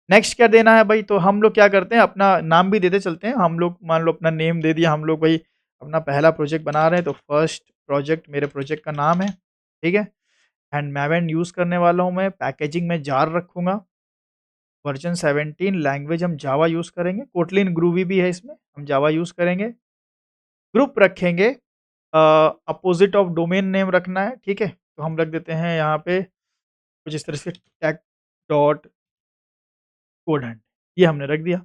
[SPEAKER 1] नेक्स्ट क्या देना है भाई, तो हम लोग क्या करते हैं, अपना नाम भी देते चलते हैं। हम लोग मान लो अपना नेम दे दिया, हम लोग भाई अपना पहला प्रोजेक्ट बना रहे हैं, तो फर्स्ट प्रोजेक्ट मेरे प्रोजेक्ट का नाम है, ठीक है? एंड मैवन यूज़ करने वाला हूँ मैं, पैकेजिंग में जार रखूँगा, वर्ज़न 17, लैंग्वेज हम जावा यूज़ करेंगे, कोटलिन ग्रूवी भी है इसमें, हम जावा यूज़ करेंगे। ग्रुप रखेंगे, अपोज़िट ऑफ डोमेन नेम रखना है, ठीक है? तो हम रख देते हैं यहाँ पे कुछ इस तरह से टेक डॉट कोडहंट, ये हमने रख दिया।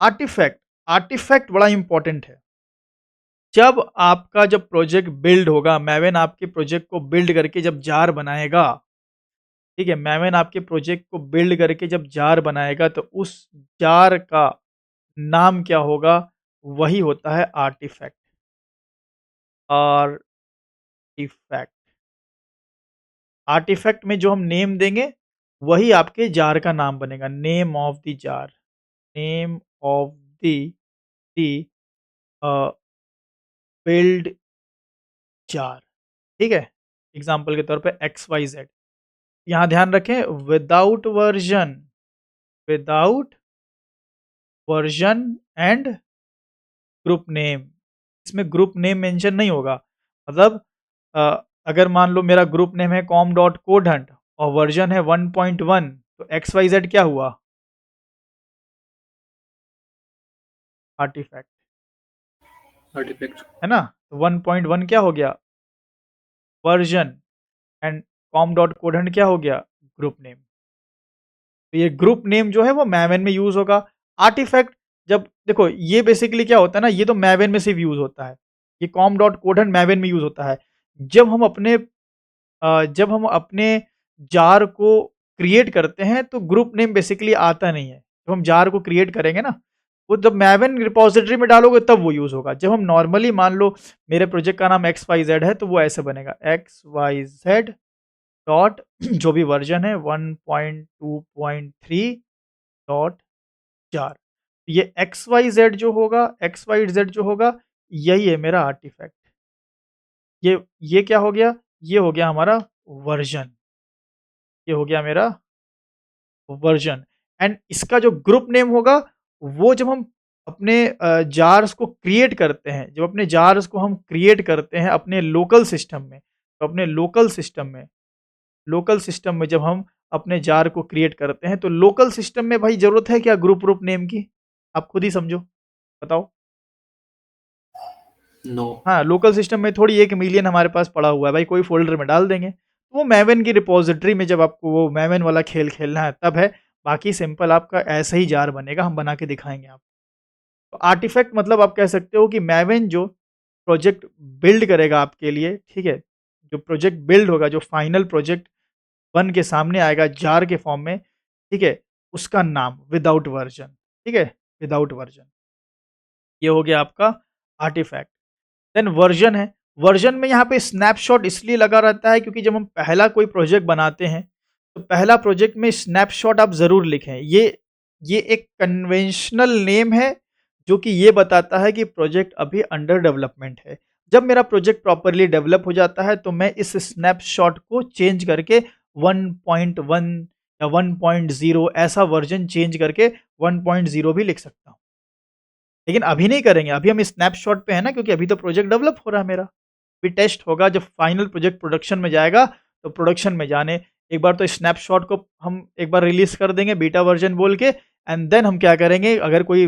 [SPEAKER 1] आर्टिफैक्ट, आर्टिफैक्ट बड़ा इम्पोर्टेंट है। जब प्रोजेक्ट बिल्ड होगा, मैवन आपके प्रोजेक्ट को बिल्ड करके जब जार बनाएगा, ठीक है? मैवन आपके प्रोजेक्ट को बिल्ड करके जब जार बनाएगा, तो उस जार का नाम क्या होगा? वही होता है आर्टिफैक्ट। आर्टिफैक्ट, आर्टिफैक्ट में जो हम नेम देंगे, वही आपके जार का नाम बनेगा। Name of the jar, name of the the a, build jar, ठीक है? एग्ज़ाम्पल के तौर पे एक्स, वाई, ज़ेड। यहाँ ध्यान रखें, without version, without version and group name. इसमें ग्रुप नेम मेंशन नहीं होगा। मतलब अगर मान लो मेरा ग्रुप नेम है कॉम डॉट कोड हंट और वर्ज़न है 1.1, तो एक्स वाई जेड क्या हुआ? Artifact,
[SPEAKER 2] artifact.
[SPEAKER 1] है ना? तो 1.1 क्या हो गया? Version, and com dot code hunt क्या हो गया? Group name. तो ये ग्रुप नेम जो है वो मैवन में यूज़ होगा। आर्टिफैक्ट, जब देखो ये बेसिकली क्या होता है ना, ये तो मैवन में सिर्फ यूज़ होता है। ये कॉम डॉट कोडन मैवन में यूज़ होता है। जब हम अपने जब हम अपने जार को क्रिएट करते हैं तो ग्रुप नेम बेसिकली आता नहीं है। जब हम जार को क्रिएट करेंगे ना, वो जब मैवन रिपॉजिटरी में डालोगे तब वो यूज़ होगा। जब हम नॉर्मली मान लो मेरे प्रोजेक्ट का नाम एक्स वाई जेड है, तो वो ऐसे बनेगा, एक्स वाई जेड डॉट जो भी वर्ज़न है 1.2.3 डॉट जार। ये एक्स वाई जेड जो होगा, एक्स वाई जेड जो होगा, यही है मेरा आर्टिफैक्ट। ये क्या हो गया? ये हो गया हमारा वर्ज़न, ये हो गया मेरा वर्ज़न। एंड इसका जो ग्रुप नेम होगा, वो जब हम अपने जार्स को क्रिएट करते हैं, जब अपने जार्स को हम क्रिएट करते हैं अपने लोकल सिस्टम में, तो अपने लोकल सिस्टम में जब हम अपने जार को क्रिएट करते हैं, तो लोकल सिस्टम में भाई ज़रूरत है क्या ग्रुप ग्रुप नेम की? आप खुद ही समझो, बताओ।
[SPEAKER 2] नो।
[SPEAKER 1] हाँ, लोकल सिस्टम में थोड़ी 1 मिलियन हमारे पास पड़ा हुआ है भाई, कोई फ़ोल्डर में डाल देंगे। तो वो मैवन की रिपॉज़िटरी में जब आपको वो मैवन वाला खेल खेलना है तब है, बाकी सिंपल आपका ऐसा ही जार बनेगा, हम बना के दिखाएँगे आपको। तो आर्टिफैक्ट मतलब आप कह सकते हो कि मैवन जो प्रोजेक्ट बिल्ड करेगा आपके लिए, ठीक है? जो प्रोजेक्ट बिल्ड होगा, जो फाइनल प्रोजेक्ट बन के सामने आएगा जार के फॉर्म में, ठीक है? उसका नाम विदाउट वर्ज़न, ठीक है? Without version. ये हो गया आपका आर्टिफैक्ट। देन वर्ज़न है, वर्ज़न में यहाँ पे स्नैपशॉट इसलिए लगा रहता है क्योंकि जब हम पहला कोई प्रोजेक्ट बनाते हैं, तो पहला प्रोजेक्ट में स्नैपशॉट आप ज़रूर लिखें। ये एक कन्वेंशनल नेम है, जो कि ये बताता है कि प्रोजेक्ट अभी अंडर डेवलपमेंट है। जब मेरा प्रोजेक्ट प्रॉपर्ली डेवलप हो जाता है, तो मैं इस स्नैपशॉट को चेंज करके 1.1 या 1.0 ऐसा वर्ज़न चेंज करके 1.0 भी लिख सकता हूँ। लेकिन अभी नहीं करेंगे, अभी हम स्नैपशॉट पे हैं ना, क्योंकि अभी तो प्रोजेक्ट डेवलप हो रहा है मेरा। अभी टेस्ट होगा, जब फाइनल प्रोजेक्ट प्रोडक्शन में जाएगा, तो प्रोडक्शन में जाने एक बार तो स्नैपशॉट को हम एक बार रिलीज़ कर देंगे बीटा वर्ज़न बोल के एंड देन हम क्या करेंगे अगर कोई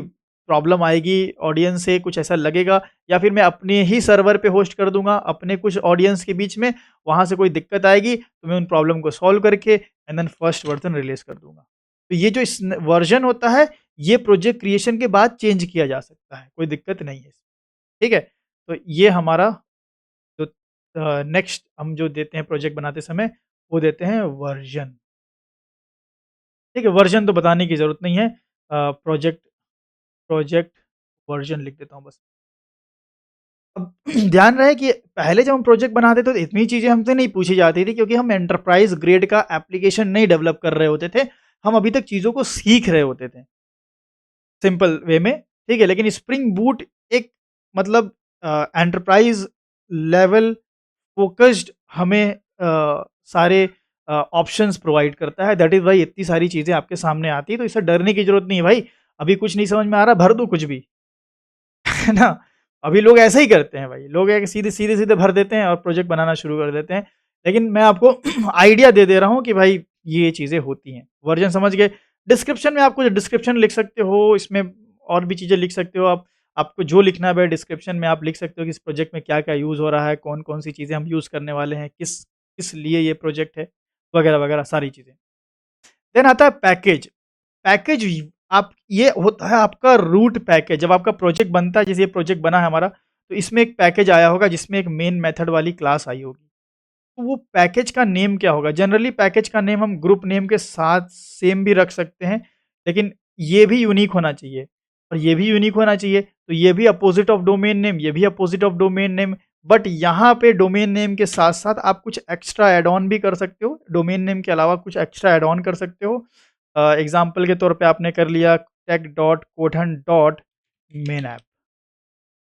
[SPEAKER 1] प्रॉब्लम आएगी ऑडियंस से कुछ ऐसा लगेगा या फिर मैं अपने ही सर्वर पे होस्ट कर दूँगा अपने कुछ ऑडियंस के बीच में, वहाँ से कोई दिक्कत आएगी तो मैं उन प्रॉब्लम को सॉल्व करके and then first version release कर दूँगा। तो ये जो इस न वर्ज़न होता है, ये प्रोजेक्ट क्रिएशन के बाद चेंज किया जा सकता है, कोई दिक्कत नहीं है। ठीक है? तो ये हमारा जो नेक्स्ट हम जो देते हैं प्रोजेक्ट बनाते समय, वो देते हैं वर्ज़न। ठीक है? वर्ज़न तो बताने की ज़रूरत नहीं है। प्रोजेक्ट प्रोजेक्ट वर्ज़न लिख देता हूँ बस। अब ध्यान रहे कि पहले जब हम प्रोजेक्ट बनाते थे तो इतनी चीज़ें हमसे नहीं पूछी जाती थी क्योंकि हम एंटरप्राइज़ ग्रेड का एप्लीकेशन नहीं डेवलप कर रहे होते थे। हम अभी तक चीज़ों को सीख रहे होते थे, सिंपल वे में, ठीक है? लेकिन स्प्रिंग बूट एक मतलब एंटरप्राइज़ लेवल फ़ोकस्ड हमें सारे ऑप्शंस प्रोवाइड करता है। दैट इज़ व्हाई इतनी सारी चीज़ें आपके सामने आती हैं, तो इससे डरने की ज़रूरत नहीं है भाई। अभी कुछ नहीं समझ में आ रहा, भर दो कुछ भी। है ना? अभी लोग ऐसे ही करते हैं भाई, लोग एक सीधे-सीधे भर देते हैं और प्रोजेक्ट बनाना शुरू कर देते हैं। लेकिन मैं आपको आइडिया दे दे रहा हूँ कि भाई ये चीज़ें होती हैं। वर्ज़न समझ गए, डिस्क्रिप्शन में आप कुछ डिस्क्रिप्शन लिख सकते हो, इसमें और भी चीज़ें लिख सकते हो आप। आपको जो लिखना है डिस्क्रिप्शन में आप लिख सकते हो कि इस प्रोजेक्ट में क्या-क्या यूज़ हो रहा है, कौन-कौन सी चीज़ें हम यूज़ करने वाले हैं, किस किस लिए ये प्रोजेक्ट है, वगैरह-वगैरह सारी चीज़ें। देन आता है पैकेज। पैकेज आप ये होता है आपका रूट पैकेज। जब आपका प्रोजेक्ट बनता है, जैसे ये प्रोजेक्ट बना है हमारा, तो इसमें एक पैकेज आया होगा जिसमें एक मेन मेथड वाली क्लास आई होगी। तो वो पैकेज का नेम क्या होगा? जनरली पैकेज का नेम हम ग्रुप नेम के साथ सेम भी रख सकते हैं, लेकिन ये भी यूनिक होना चाहिए और ये भी यूनिक होना चाहिए। तो ये भी अपोज़िट ऑफ डोमेन नेम, ये भी opposite of domain name, but यहाँ पे डोमेन नेम के साथ-साथ आप कुछ एक्स्ट्रा ऐड ऑन भी कर सकते हो। डोमेन नेम के अलावा कुछ एक्स्ट्रा ऐड ऑन कर सकते हो। एग्ज़ाम्पल के तौर पे आपने कर लिया tech dot coden dot main app.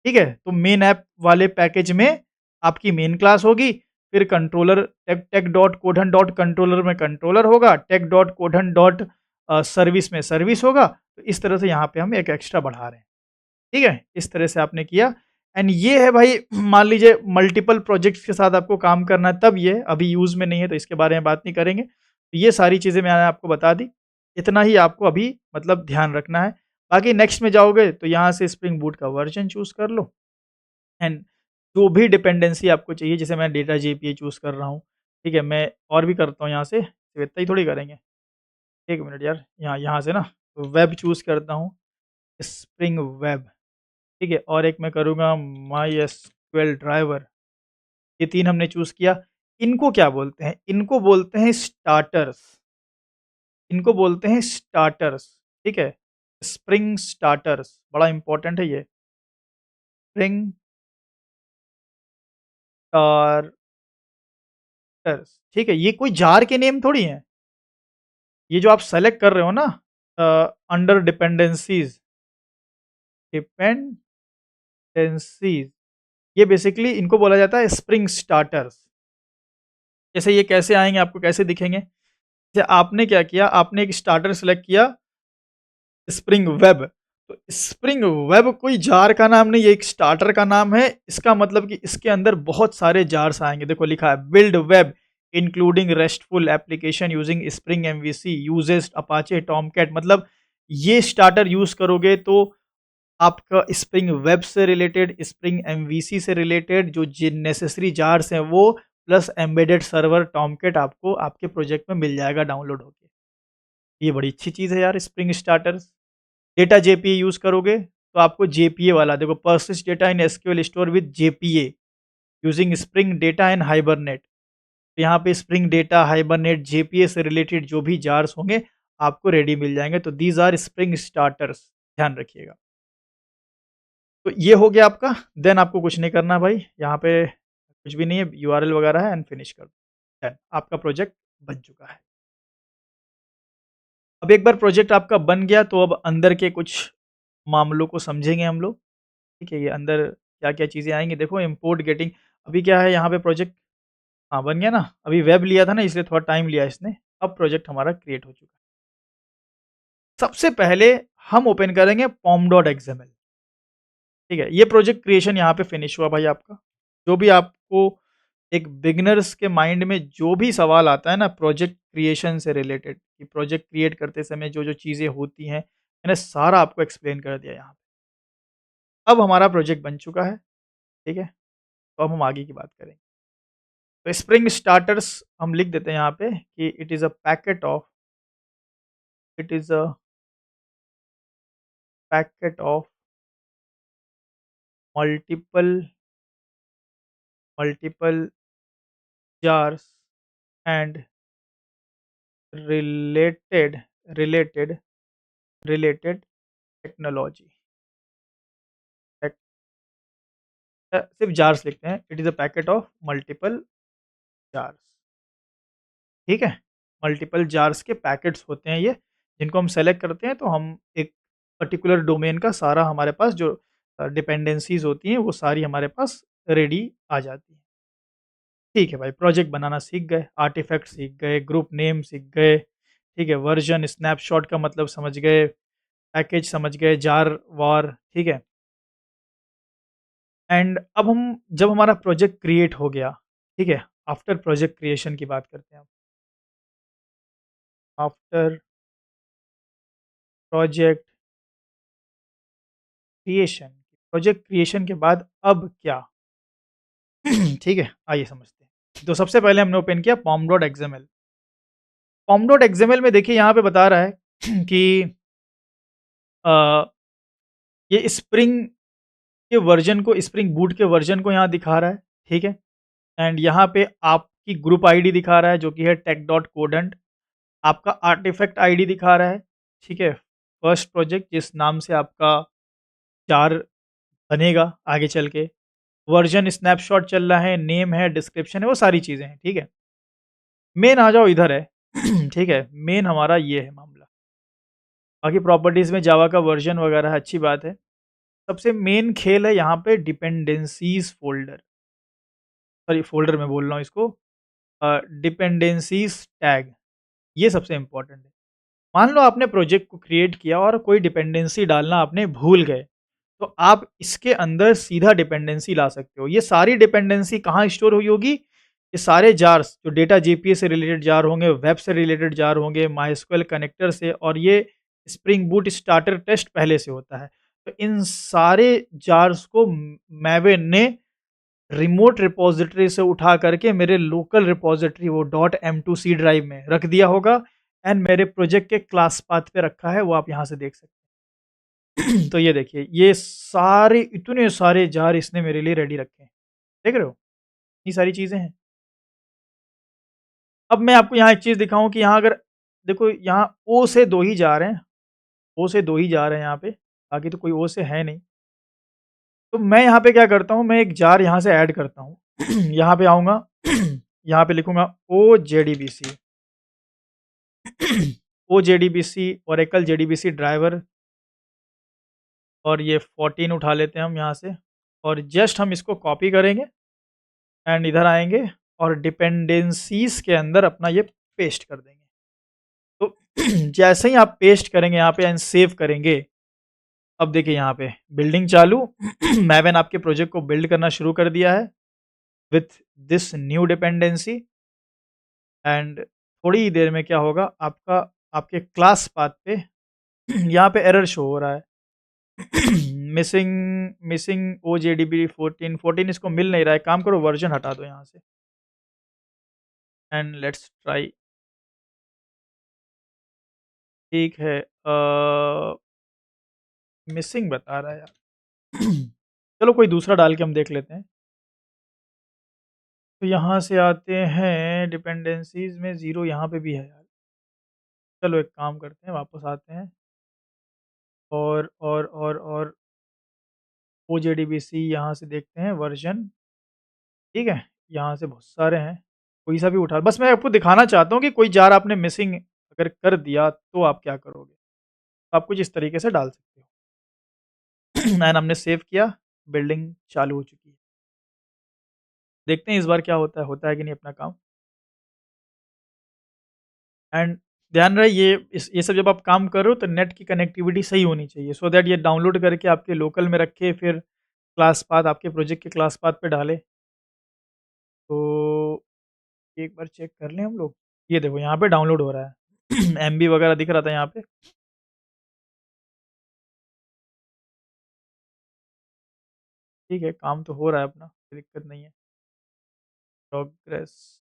[SPEAKER 1] ठीक है? तो मेन ऐप वाले पैकेज में आपकी मेन क्लास होगी, फिर controller tech tech dot coden dot controller में कंट्रोलर होगा, tech dot coden dot service में सर्विस होगा। तो इस तरह से यहाँ पे हम एक एक्स्ट्रा बढ़ा रहे हैं। ठीक है? इस तरह से आपने किया एंड ये है भाई मान लीजिए मल्टीपल प्रोजेक्ट्स के साथ आपको काम करना है तब ये, अभी यूज़ में नहीं है तो इसके बारे में बात नहीं करेंगे। तो ये सारी चीज़ें मैंने आपको बता दी। इतना ही आपको अभी मतलब ध्यान रखना है। बाकी नेक्स्ट में जाओगे तो यहाँ से स्प्रिंग बूट का वर्ज़न चूज़ कर लो एंड जो भी डिपेंडेंसी आपको चाहिए, जैसे मैं डेटा जेपीई चूज़ कर रहा हूँ, ठीक है? मैं और भी करता हूँ यहाँ से, सिर्फ़ इतना ही थोड़ी करेंगे। 1 मिनट यार, यहाँ यहाँ से ना वेब चूज़ करता हूँ, स्प्रिंग वेब, ठीक है? और एक मैं करूँगा मायएसक्यूएल ड्राइवर, ये 3 हमने चूज़ किया। इनको क्या बोलते हैं? इनको बोलते हैं स्टार्टर्स, इनको बोलते हैं स्टार्टर्स, ठीक है? स्प्रिंग स्टार्टर्स, बड़ा इम्पोर्टेंट है ये, स्प्रिंग स्टार्टर्स, ठीक है? ये कोई जार के नेम थोड़ी हैं। ये जो आप सेलेक्ट कर रहे हो ना अंडर डिपेंडेंसीज़, डिपेंडेंसीज़, ये बेसिकली इनको बोला जाता है स्प्रिंग स्टार्टर्स। जैसे ये कैसे आएँगे, आपको कैसे दिखेंगे? जैसे आपने क्या किया, आपने एक स्टार्टर सेलेक्ट किया स्प्रिंग वेब, तो स्प्रिंग वेब कोई जार का नाम नहीं है, एक स्टार्टर का नाम है। इसका मतलब कि इसके अंदर बहुत सारे जार्स आएँगे। देखो लिखा है build web including restful application using spring MVC uses Apache Tomcat, मतलब ये स्टार्टर यूज़ करोगे तो आपका स्प्रिंग वेब से रिलेटेड, स्प्रिंग एमवीसी से रिलेटेड जो जिन नेसेसरी जार्स हैं वो प्लस एम्बेडेड सर्वर टॉमकैट आपको आपके प्रोजेक्ट में मिल जाएगा डाउनलोड होके। ये बड़ी अच्छी चीज़ है यार spring starters. Data JPA use करोगे तो आपको जेपीए वाला देखो, persist data in SQL store with JPA using spring data and hibernate. तो यहाँ पे स्प्रिंग डेटा, हाइबरनेट, जेपीए से रिलेटेड जो भी जार्स होंगे आपको रेडी मिल जाएँगे। तो दीज़ आर स्प्रिंग स्टार्टर्स, ध्यान रखिएगा। तो ये हो गया आपका, देन आपको कुछ नहीं करना भाई, यहाँ पे कुछ भी नहीं है, यूआरएल वगैरह है एंड फिनिश कर दो। डन, आपका प्रोजेक्ट बन चुका है। अब एक बार प्रोजेक्ट आपका बन गया तो अब अंदर के कुछ मामलों को समझेंगे हम लोग। ठीक है? ये अंदर क्या-क्या चीज़ें आएँगी, देखो इम्पोर्ट गेटिंग, अभी क्या है यहाँ पे प्रोजेक्ट, हाँ, बन गया ना, अभी वेब लिया था ना इसलिए थोड़ा टाइम लिया इसने, अब प्रोजेक्ट हमारा क्रिएट हो चुका है। सबसे पहले हम ओपन करेंगे पॉम डॉट एक्सएमएल, ठीक है? ये प्रोजेक्ट क्रिएशन यहाँ पे फिनिश हुआ भाई आपका। जो भी आपको एक बिगिनर्स के माइंड में जो भी सवाल आता है ना प्रोजेक्ट क्रिएशन से रिलेटेड, कि प्रोजेक्ट क्रिएट करते समय जो-जो चीज़ें होती हैं, मैंने सारा आपको एक्सप्लेन कर दिया यहाँ पे। अब हमारा प्रोजेक्ट बन चुका है, ठीक है? तो अब हम आगे की बात करेंगे। तो स्प्रिंग स्टार्टर्स हम लिख देते हैं यहाँ पे कि it is a packet of multiple multiple jars and related related related technology. सिर्फ जार्स लिखते हैं, it is a packet of multiple jars, ठीक है? मल्टीपल जार्स के पैकेट्स होते हैं ये, जिनको हम सेलेक्ट करते हैं तो हम एक पर्टिकुलर डोमेन का सारा हमारे पास जो डिपेंडेंसीज़ होती हैं वो सारी हमारे पास रेडी आ जाती हैं। ठीक है भाई, प्रोजेक्ट बनाना सीख गए, आर्टिफैक्ट सीख गए, ग्रुप नेम सीख गए, ठीक है? वर्ज़न, स्नैपशॉट का मतलब समझ गए, पैकेज समझ गए, जार वार, ठीक है? एंड अब हम जब हमारा प्रोजेक्ट क्रिएट हो गया, ठीक है? आफ्टर प्रोजेक्ट क्रिएशन की बात करते हैं अब। After project creation, project creation के बाद अब क्या? ठीक है, आइए समझते हैं। तो सबसे पहले हमने ओपन किया पॉम डॉट एक्सएमएल। पॉम डॉट एक्सएमएल में देखिए यहाँ पे बता रहा है कि अ, ये स्प्रिंग के वर्जन को, स्प्रिंग बूट के वर्जन को यहाँ दिखा रहा है, ठीक है? एंड यहाँ पे आपकी ग्रुप आईडी दिखा रहा है जो कि है tech.codant। आपका आर्टिफैक्ट आईडी दिखा रहा है, ठीक है? फर्स्ट प्रोजेक्ट जिस नाम से आपका जार बनेगा आगे चल के। वर्जन स्नैपशॉट चल रहा है, नेम है, डिस्क्रिप्शन है, वो सारी चीज़ें हैं, ठीक है? मेन आ जाओ इधर है, ठीक है? मेन हमारा ये है मामला। बाकी प्रॉपर्टीज़ में जावा का वर्जन वगैरह है, अच्छी बात है। सबसे मेन खेल है यहाँ पे डिपेंडेंसीज़ फ़ोल्डर, सॉरी फ़ोल्डर मैं बोल रहा हूँ इसको, डिपेंडेंसीज़ टैग, ये सबसे इम्पोर्टेंट है। मान लो आपने प्रोजेक्ट को क्रिएट किया और कोई डिपेंडेंसी डालना आपने भूल गए, तो आप इसके अंदर सीधा डिपेंडेंसी ला सकते हो। ये सारी डिपेंडेंसी कहाँ स्टोर हुई होगी? ये सारे जार्स जो डेटा जेपीए से रिलेटेड जार होंगे, वेब से रिलेटेड जार होंगे, माइस्क्वेल कनेक्टर से, और ये स्प्रिंग बूट स्टार्टर टेस्ट पहले से होता है। तो इन सारे जार्स को मैवेन ने रिमोट रिपॉजिटरी से उठा करके मेरे लोकल रिपॉजिटरी वो .m2c ड्राइव में रख दिया होगा, एंड मेरे प्रोजेक्ट के क्लास पाथ पे रखा है, वो आप यहाँ से देख सकते हैं। तो ये देखिए, ये सारे इतने सारे जार इसने मेरे लिए रेडी रखे हैं, देख रहे हो? ये सारी चीज़ें हैं। अब मैं आपको यहाँ एक चीज़ दिखाऊँ कि यहाँ अगर देखो, यहाँ ओ से 2 ही जार हैं, ओ से 2 ही जार हैं यहाँ पे, बाकी तो कोई ओ से है नहीं। तो मैं यहाँ पे क्या करता हूँ, मैं एक जार यहाँ से ऐड करता हूँ। यहाँ पे आऊँगा, यहाँ पे लिखूँगा ओजेडीबीसी। ओजेडीबीसी ओरेकल जेडीबीसी ड्राइवर, और ये 14 उठा लेते हैं हम यहाँ से, और जस्ट हम इसको कॉपी करेंगे एंड इधर आएँगे और डिपेंडेंसीज़ के अंदर अपना ये पेस्ट कर देंगे। तो जैसे ही आप पेस्ट करेंगे यहाँ पे एंड सेव करेंगे, अब देखिए यहाँ पे बिल्डिंग चालू। मैवेन आपके प्रोजेक्ट को बिल्ड करना शुरू कर दिया है with this new dependency, and थोड़ी ही देर में क्या होगा, आपका आपके क्लास पाथ पे यहाँ पे एरर शो हो रहा है। मिसिंग मिसिंग ओजेडीबी 14 इसको मिल नहीं रहा है, काम करो वर्जन हटा दो यहाँ से एंड लेट्स ट्राई। ठीक है, मिसिंग बता रहा है यार। चलो कोई दूसरा डाल के हम देख लेते हैं। तो यहाँ से आते हैं डिपेंडेंसीज में, ज़ीरो यहाँ पे भी है यार। चलो एक काम करते हैं, वापस आते हैं और ओजेडीबीसी यहाँ से देखते हैं वर्जन, ठीक है? यहाँ से बहुत सारे हैं, कोई सा भी उठा, बस मैं आपको दिखाना चाहता हूँ कि कोई जार आपने मिसिंग अगर कर दिया तो आप क्या करोगे? तो आप कुछ इस तरीके से डाल सकते हो। एंड हमने सेव किया, बिल्डिंग चालू हो चुकी है। देखते हैं इस बार क्या होता है कि नहीं अपना काम। एंड ध्यान रहे, ये सब जब आप काम कर रहे हो तो नेट की कनेक्टिविटी सही होनी चाहिए, सो दैट ये डाउनलोड करके आपके लोकल में रखे, फिर क्लास पाथ आपके प्रोजेक्ट के क्लास पाथ पे डाले। तो एक बार चेक कर लें हम लोग। ये देखो यहाँ पे डाउनलोड हो रहा है। एमबी वगैरह दिख रहा था यहाँ पे। ठीक है, काम तो हो रहा है अपना, कोई दिक्कत नहीं है। प्रोग्रेस।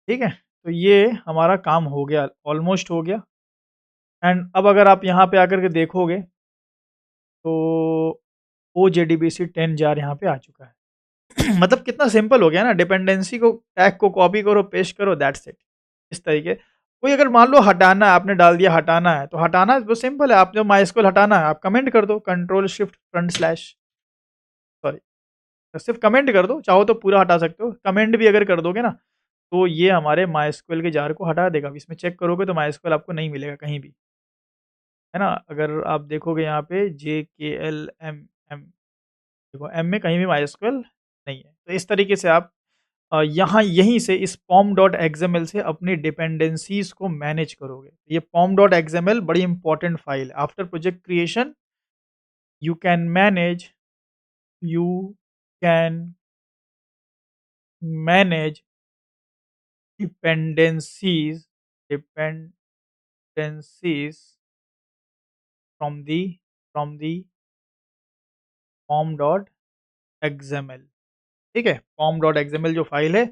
[SPEAKER 1] ठीक है, तो ये हमारा काम हो गया, ऑलमोस्ट हो गया। एंड अब अगर आप यहाँ पे आकर के देखोगे तो ओ जे डी बी सी 10 जार यहाँ पे आ चुका है। मतलब कितना सिंपल हो गया ना, डिपेंडेंसी को टैग को कॉपी करो, पेस्ट करो, दैट्स इट। इस तरीके कोई अगर मान लो हटाना है, आपने डाल दिया हटाना है, तो हटाना वो सिंपल है। आप जो माइस्क्ल हटाना है, आप कमेंट कर दो, control shift front slash, sorry, सिर्फ कमेंट कर दो। चाहो तो पूरा हटा सकते हो, कमेंट भी अगर कर दोगे ना तो ये हमारे माइस्क्ल के जार को हटा देगा। इसमें चेक करोगे तो माइस्क्ल आपको नहीं मिलेगा कहीं भी, है ना। अगर आप देखोगे यहाँ पे जे के एल एम एम, देखो एम में कहीं भी माइस्क्ल नहीं है। तो इस तरीके से आप यहाँ यहीं से इस पॉम डॉट एक्सएमएल से अपनी डिपेंडेंसीज को मैनेज करोगे। ये पॉम डॉट एक्सएमएल बड़ी इंपॉर्टेंट फाइल है। After project creation you can manage, you can manage dependencies dependencies from the pom dot xml। ठीक है, pom डॉट xml जो फाइल है,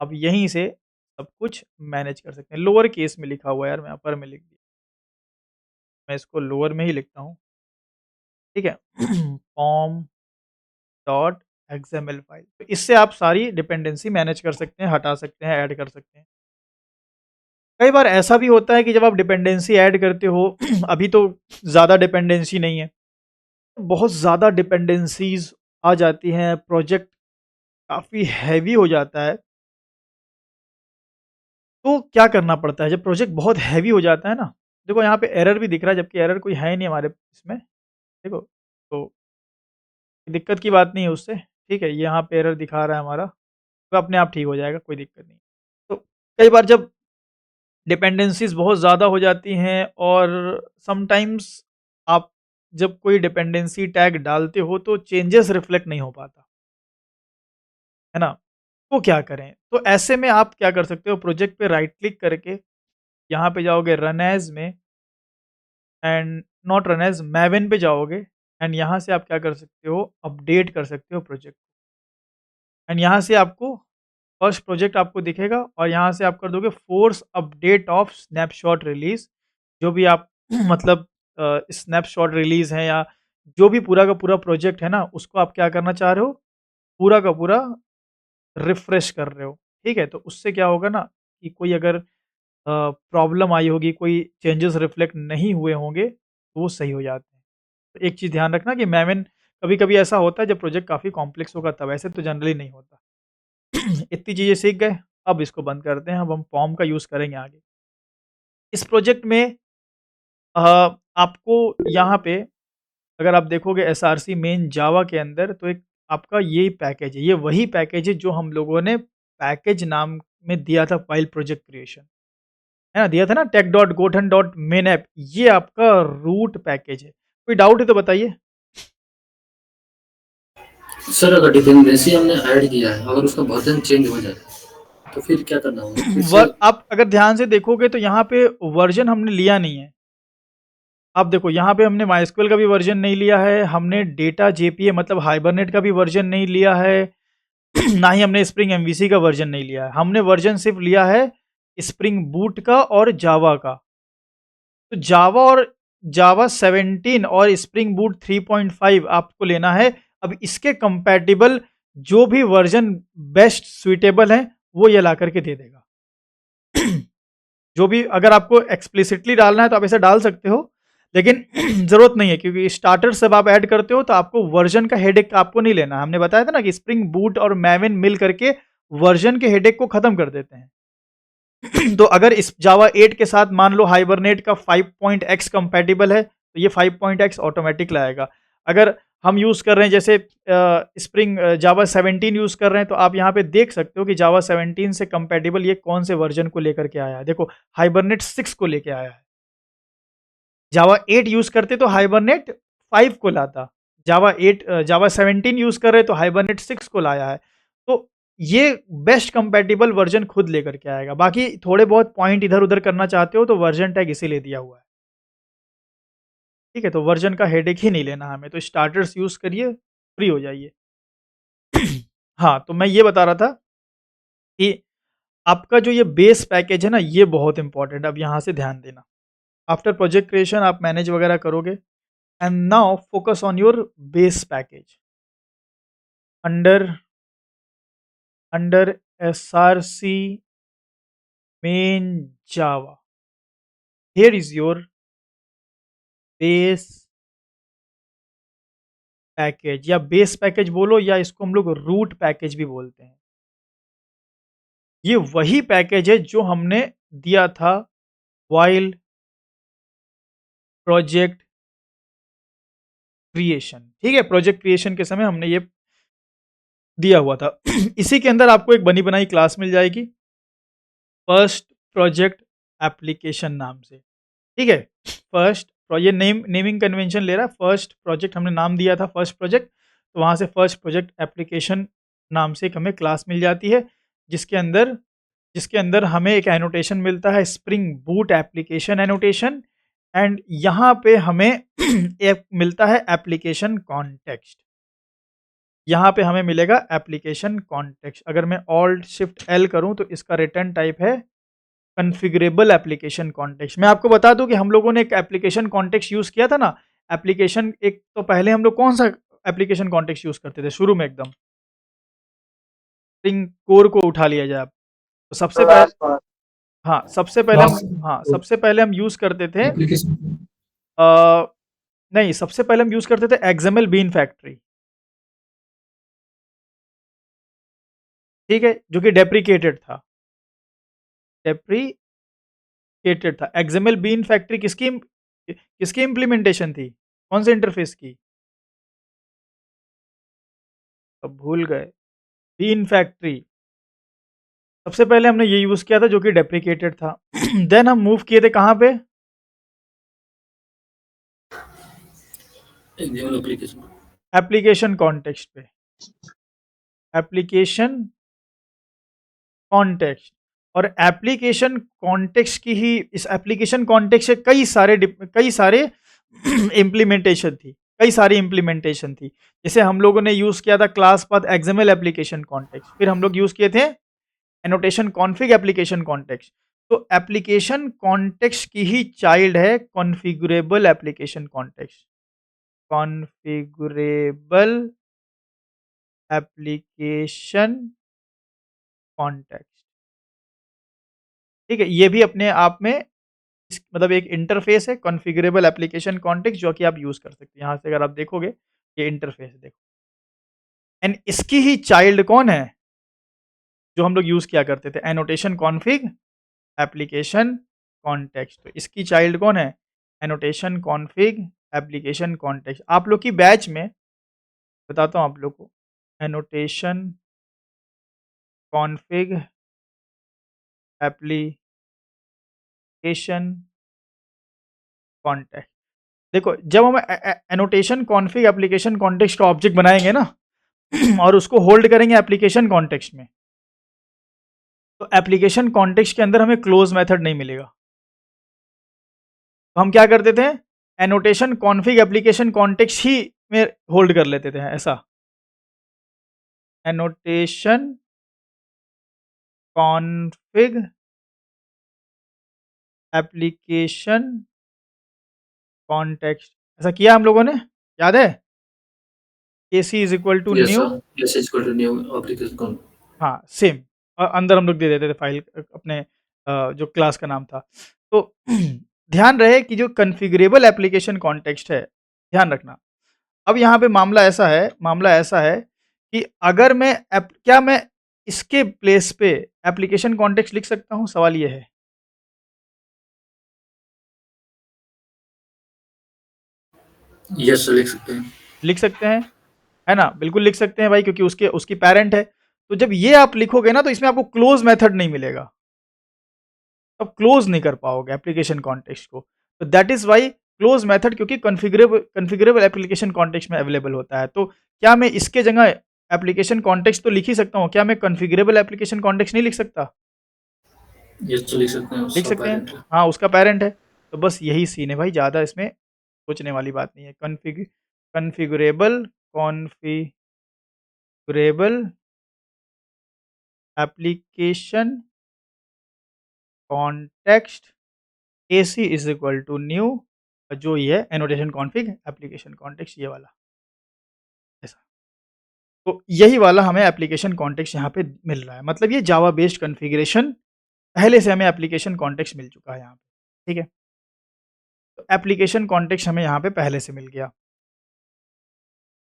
[SPEAKER 1] अब यहीं से सब कुछ मैनेज कर सकते हैं। लोअर केस में लिखा हुआ है यार, मैं अपर में लिख दिया, मैं इसको लोअर में ही लिखता हूँ। ठीक है। pom डॉट xml फाइल, तो इससे आप सारी डिपेंडेंसी मैनेज कर सकते हैं, हटा सकते हैं, ऐड कर सकते हैं। कई बार ऐसा भी होता है कि जब आप डिपेंडेंसी ऐड करते हो, अभी तो ज़्यादा डिपेंडेंसी नहीं है, बहुत ज़्यादा डिपेंडेंसीज़ आ जाती हैं, प्रोजेक्ट काफ़ी हैवी हो जाता है, तो क्या करना पड़ता है जब प्रोजेक्ट बहुत हैवी हो जाता है ना। देखो यहाँ पे एरर भी दिख रहा है, जबकि एरर कोई है ही नहीं हमारे इसमें, देखो। तो दिक्कत की बात नहीं है उससे, ठीक है, यहाँ पे एरर दिखा रहा है हमारा, तो अपने आप ठीक हो जाएगा, कोई दिक्कत नहीं। तो कई बार जब डिपेंडेंसीज़ बहुत ज़्यादा हो जाती हैं और समटाइम्स आप जब कोई डिपेंडेंसी टैग डालते हो तो चेंजेस रिफ्लेक्ट नहीं हो पाता, है ना? तो क्या करें? तो ऐसे में आप क्या कर सकते हो, प्रोजेक्ट पे राइट क्लिक करके यहाँ पे जाओगे रन एज़ में, एंड नॉट रन एज़, मैवन पे जाओगे, एंड यहाँ से आप क्या कर सकते हो, अपडेट कर सकते हो प्रोजेक्ट, एंड यहाँ से आपको फर्स्ट प्रोजेक्ट आपको दिखेगा और यहाँ से आप कर दोगे force update of snapshot release. जो भी आप मतलब स्नैपशॉट रिलीज़ है या जो भी पूरा का पूरा प्रोजेक्ट है ना, उसको आप क्या करना चाह रहे हो, पूरा का पूरा रिफ्रेश कर रहे हो। ठीक है? तो उससे क्या होगा ना कि कोई अगर प्रॉब्लम आई होगी, कोई चेंजेस रिफ्लेक्ट नहीं हुए होंगे, तो वो सही हो जाते हैं। तो एक चीज़ ध्यान रखना कि मैमन कभी-कभी ऐसा होता है जब प्रोजेक्ट काफ़ी कॉम्प्लेक्स होगा तब, ऐसे तो जनरली नहीं होता। इतनी चीज़ें सीख गए, अब इसको बंद करते हैं, अब हम फॉर्म का यूज़ करेंगे आगे। इस प्रोजेक्ट में आपको यहाँ पे अगर आप देखोगे एसआरसी मेन जावा के अंदर तो एक आपका ये पैकेज है, ये वही पैकेज है जो हम लोगों ने पैकेज नाम में दिया था फाइल प्रोजेक्ट क्रिएशन, है ना? दिया था ना टेक डॉट गोठन डॉट मेन ऐप, ये आपका रूट पैकेज है। कोई डाउट है तो बताइए?
[SPEAKER 2] सर अगर डिपेंडेंसी हमने ऐड किया है, अगर उसका वर्जन चेंज हो जाए, तो फिर क्या करना होगा? फिर से
[SPEAKER 1] आप अगर ध्यान से देखोगे तो यहाँ पे वर्जन हमने लिया नहीं है। आप देखो यहाँ पे हमने माइस्क्वेल का भी वर्जन नहीं लिया है, हमने डेटा जेपीए मतलब हाइबरनेट का भी वर्जन नहीं लिया है, ना ही हमने स्प्रिंग एमवीसी का वर्जन नहीं लिया है। हमने वर्जन सिर्फ लिया है स्प्रिंग बूट का और जावा का। तो जावा और जावा 17 और स्प्रिंग बूट 3.5 आपको लेना है। अब इसके कंपैटिबल जो भी वर्जन बेस्ट सुइटेबल है वो ये ला करके दे देगा। जो भी अगर आपको एक्सप्लिसिटली डालना है तो आप ऐसे डाल सकते हो, लेकिन ज़रूरत नहीं है क्योंकि स्टार्टर सब आप ऐड करते हो तो आपको वर्जन का हेडेक आपको नहीं लेना। हमने बताया था ना कि स्प्रिंग बूट और मैविन मिल करके वर्जन के हेडेक को खत्म कर देते हैं। तो अगर इस जावा 8 के साथ मान लो हाइबरनेट का 5.x कंपैटिबल है तो ये 5.x ऑटोमेटिक लाएगा। अगर हम यूज़ कर रहे हैं जैसे स्प्रिंग जावा 17 यूज़ कर रहे हैं तो आप यहाँ पे देख सकते हो कि जावा 17 से कंपैटिबल ये कौन से वर्जन को लेकर के आया है। देखो हाइबरनेट 6 को लेके आया है। जावा 8 यूज़ करते तो हाइबरनेट 5 को लाता। जावा 17 यूज़ कर रहे तो हाइबरनेट 6 को लाया है। तो ये बेस्ट कंपैटिबल वर्ज़न खुद लेकर के आएगा। बाकी थोड़े बहुत पॉइंट इधर-उधर करना चाहते हो तो वर्ज़न टैग इसीलिए दिया हुआ है। ठीक है? तो वर्ज़न का हेडेक ही नहीं लेना हमें, तो स्टार्टर्स यूज़ करिए, फ्री हो जाइए। हाँ, तो मैं ये बता रहा था कि आपका जो ये बेस पैकेज है ना, ये बहुत इम्पोर्टेंट है, अब यहाँ से ध्यान देना। आफ्टर प्रोजेक्ट क्रिएशन आप मैनेज वगैरह करोगे and now focus on your base package under under SRC main Java. Here is your base package, या बेस पैकेज बोलो या इसको हम लोग रूट पैकेज भी बोलते हैं। ये वही पैकेज है जो हमने दिया था वाइल प्रोजेक्ट क्रिएशन। ठीक है, प्रोजेक्ट क्रिएशन के समय हमने ये दिया हुआ था। इसी के अंदर आपको एक बनी बनाई क्लास मिल जाएगी फर्स्ट प्रोजेक्ट एप्लीकेशन नाम से। ठीक है, फर्स्ट ये नेमिंग कन्वेंशन ले रहा है। फर्स्ट प्रोजेक्ट हमने नाम दिया था फर्स्ट प्रोजेक्ट, तो वहाँ से फर्स्ट प्रोजेक्ट एप्लीकेशन नाम से एक हमें क्लास मिल जाती है, जिसके अंदर जिसके अंदर हमें एक एनोटेशन मिलता है spring boot application annotation, and यहाँ पे हमें एक मिलता है एप्लीकेशन कॉन्टेक्स्ट। यहाँ पे हमें मिलेगा एप्लीकेशन कॉन्टेक्स्ट। अगर मैं ऑल्ट शिफ्ट एल करूँ तो इसका रिटर्न टाइप है कॉन्फ़िगरेबल एप्लीकेशन कॉन्टेक्स्ट। मैं आपको बता दूं कि हम लोगों ने एक एप्लीकेशन कॉन्टेक्स्ट यूज़ किया था ना। एप्लीकेशन एक तो पहले हम लोग कौन सा एप्लीकेशन कॉन्टेक्स्ट यूज़ करते थे शुरू में एकदम, स्प्रिंग कोर को उठा लिया जाए आप, तो सबसे पहले, हाँ सबसे पहले हम, हाँ सबसे पहले हम यूज़ करते थे
[SPEAKER 2] एप्लीकेशन
[SPEAKER 1] नहीं, सबसे पहले हम यूज़ करते थे एक्सएमएल बीन फैक्ट्री। ठीक है, जो कि डेप्रिकेटेड था, डेप्रिकेटेड था। एक्सएमएल बीन फैक्ट्री किसकी किसकी इम्प्लीमेंटेशन थी, कौन से इंटरफेस की, अब भूल गए। बीन फैक्ट्री सबसे पहले हमने ये यूज़ किया था जो कि डेप्रिकेटेड था। देन हम मूव किए थे कहाँ पे,
[SPEAKER 2] एक्सएमएल एप्लीकेशन
[SPEAKER 1] एप्लीकेशन कॉन्टेक्स्ट पे, एप्लीकेशन कॉन्टेक्स्ट। और एप्लीकेशन कॉन्टेक्स्ट की ही, इस एप्लीकेशन कॉन्टेक्स्ट से कई सारे इम्प्लीमेंटेशन थी, कई सारी इम्प्लीमेंटेशन थी। जैसे हम लोगों ने यूज़ किया था class path XML application context, फिर हम लोग यूज़ किए थे एनोटेशन कॉन्फिग एप्लीकेशन कॉन्टेक्स्ट। तो एप्लीकेशन कॉन्टेक्स्ट की ही चाइल्ड है कॉन्फ़िगरेबल एप्लीकेशन कॉन्टेक्स्ट, कॉन्फ़िगरेबल एप्लीकेशन कॉन्टेक्स्ट। ठीक है, ये भी अपने आप में मतलब एक इंटरफेस है कॉन्फ़िगरेबल एप्लीकेशन कॉन्टेक्स्ट, जो कि आप यूज़ कर सकते हैं। यहाँ से अगर आप देखोगे ये इंटरफेस देखो, एंड इसकी ही चाइल्ड कौन है जो हम लोग यूज़ किया करते थे, एनोटेशन कॉन्फिग एप्लीकेशन कॉन्टेक्स्ट। तो इसकी चाइल्ड कौन है, एनोटेशन कॉन्फिग एप्लीकेशन कॉन्टेक्स्ट। आप लोग की बैच में बताता हूँ आप लोग को, एनोटेशन कॉन्फिग एप्लीकेशन कॉन्टेक्स्ट। देखो जब हम एनोटेशन कॉन्फिग एप्लीकेशन कॉन्टेक्स्ट का ऑब्जेक्ट बनाएंगे ना और उसको होल्ड करेंगे एप्लीकेशन कॉन्टेक्स्ट में, तो एप्लीकेशन कॉन्टेक्स्ट के अंदर हमें क्लोज मेथड नहीं मिलेगा। तो हम क्या करते थे, एनोटेशन कॉन्फिग एप्लीकेशन कॉन्टेक्स्ट ही में होल्ड कर लेते थे ऐसा, एनोटेशन कॉन्फिग एप्लीकेशन कॉन्टेक्स्ट, ऐसा किया हम लोगों ने, याद है, के c is equal to
[SPEAKER 2] yes
[SPEAKER 1] new,
[SPEAKER 2] sir, yes equal to new application कौन
[SPEAKER 1] हाँ सेम, अंदर हम लोग दे देते थे फाइल अपने जो क्लास का नाम था। तो ध्यान रहे कि जो कॉन्फ़िगरेबल एप्लीकेशन कॉन्टेक्स्ट है, ध्यान रखना। अब यहाँ पे मामला ऐसा है कि अगर मैं क्या मैं इसके प्लेस पे एप्लीकेशन कॉन्टेक्स्ट लिख सकता हूँ, सवाल ये है।
[SPEAKER 2] यस सर लिख सकते हैं।
[SPEAKER 1] लिख सकते हैं, है ना, बिल्कुल लिख सकते हैं भाई, क्योंकि उसके उसकी पेरेंट है। तो जब ये आप लिखोगे ना तो इसमें आपको क्लोज मेथड नहीं मिलेगा, आप क्लोज नहीं कर पाओगे एप्लीकेशन कॉन्टेक्स्ट को। तो that is why close method क्योंकि कॉन्फ़िगरेबल एप्लीकेशन कॉन्टेक्स्ट में अवेलेबल होता है। तो क्या मैं इसके जगह एप्लीकेशन कॉन्टेक्स्ट तो लिख ही सकता हूँ, क्या मैं कॉन्फ़िगरेबल एप्लीकेशन कॉन्टेक्स्ट नहीं लिख सकता?
[SPEAKER 2] ये तो लिख सकते हैं,
[SPEAKER 1] लिख
[SPEAKER 2] उसका
[SPEAKER 1] सकते हैं।
[SPEAKER 2] पेरेंट है।
[SPEAKER 1] हाँ, उसका पेरेंट है। तो बस यही सीन है भाई, ज़्यादा इसमें सोचने वाली बात नहीं है। Configurable configurable application context ac is equal to new, जो ये है एनोटेशन कॉन्फिग एप्लीकेशन कॉन्टेक्स्ट, ये वाला, ऐसा। तो यही वाला हमें एप्लीकेशन कॉन्टेक्स्ट यहाँ पे मिल रहा है। मतलब ये जावा बेस्ड कॉन्फ़िगरेशन पहले से हमें एप्लीकेशन कॉन्टेक्स्ट मिल चुका है यहाँ पे, ठीक है? तो एप्लीकेशन कॉन्टेक्स्ट हमें यहाँ पे पहले से मिल गया।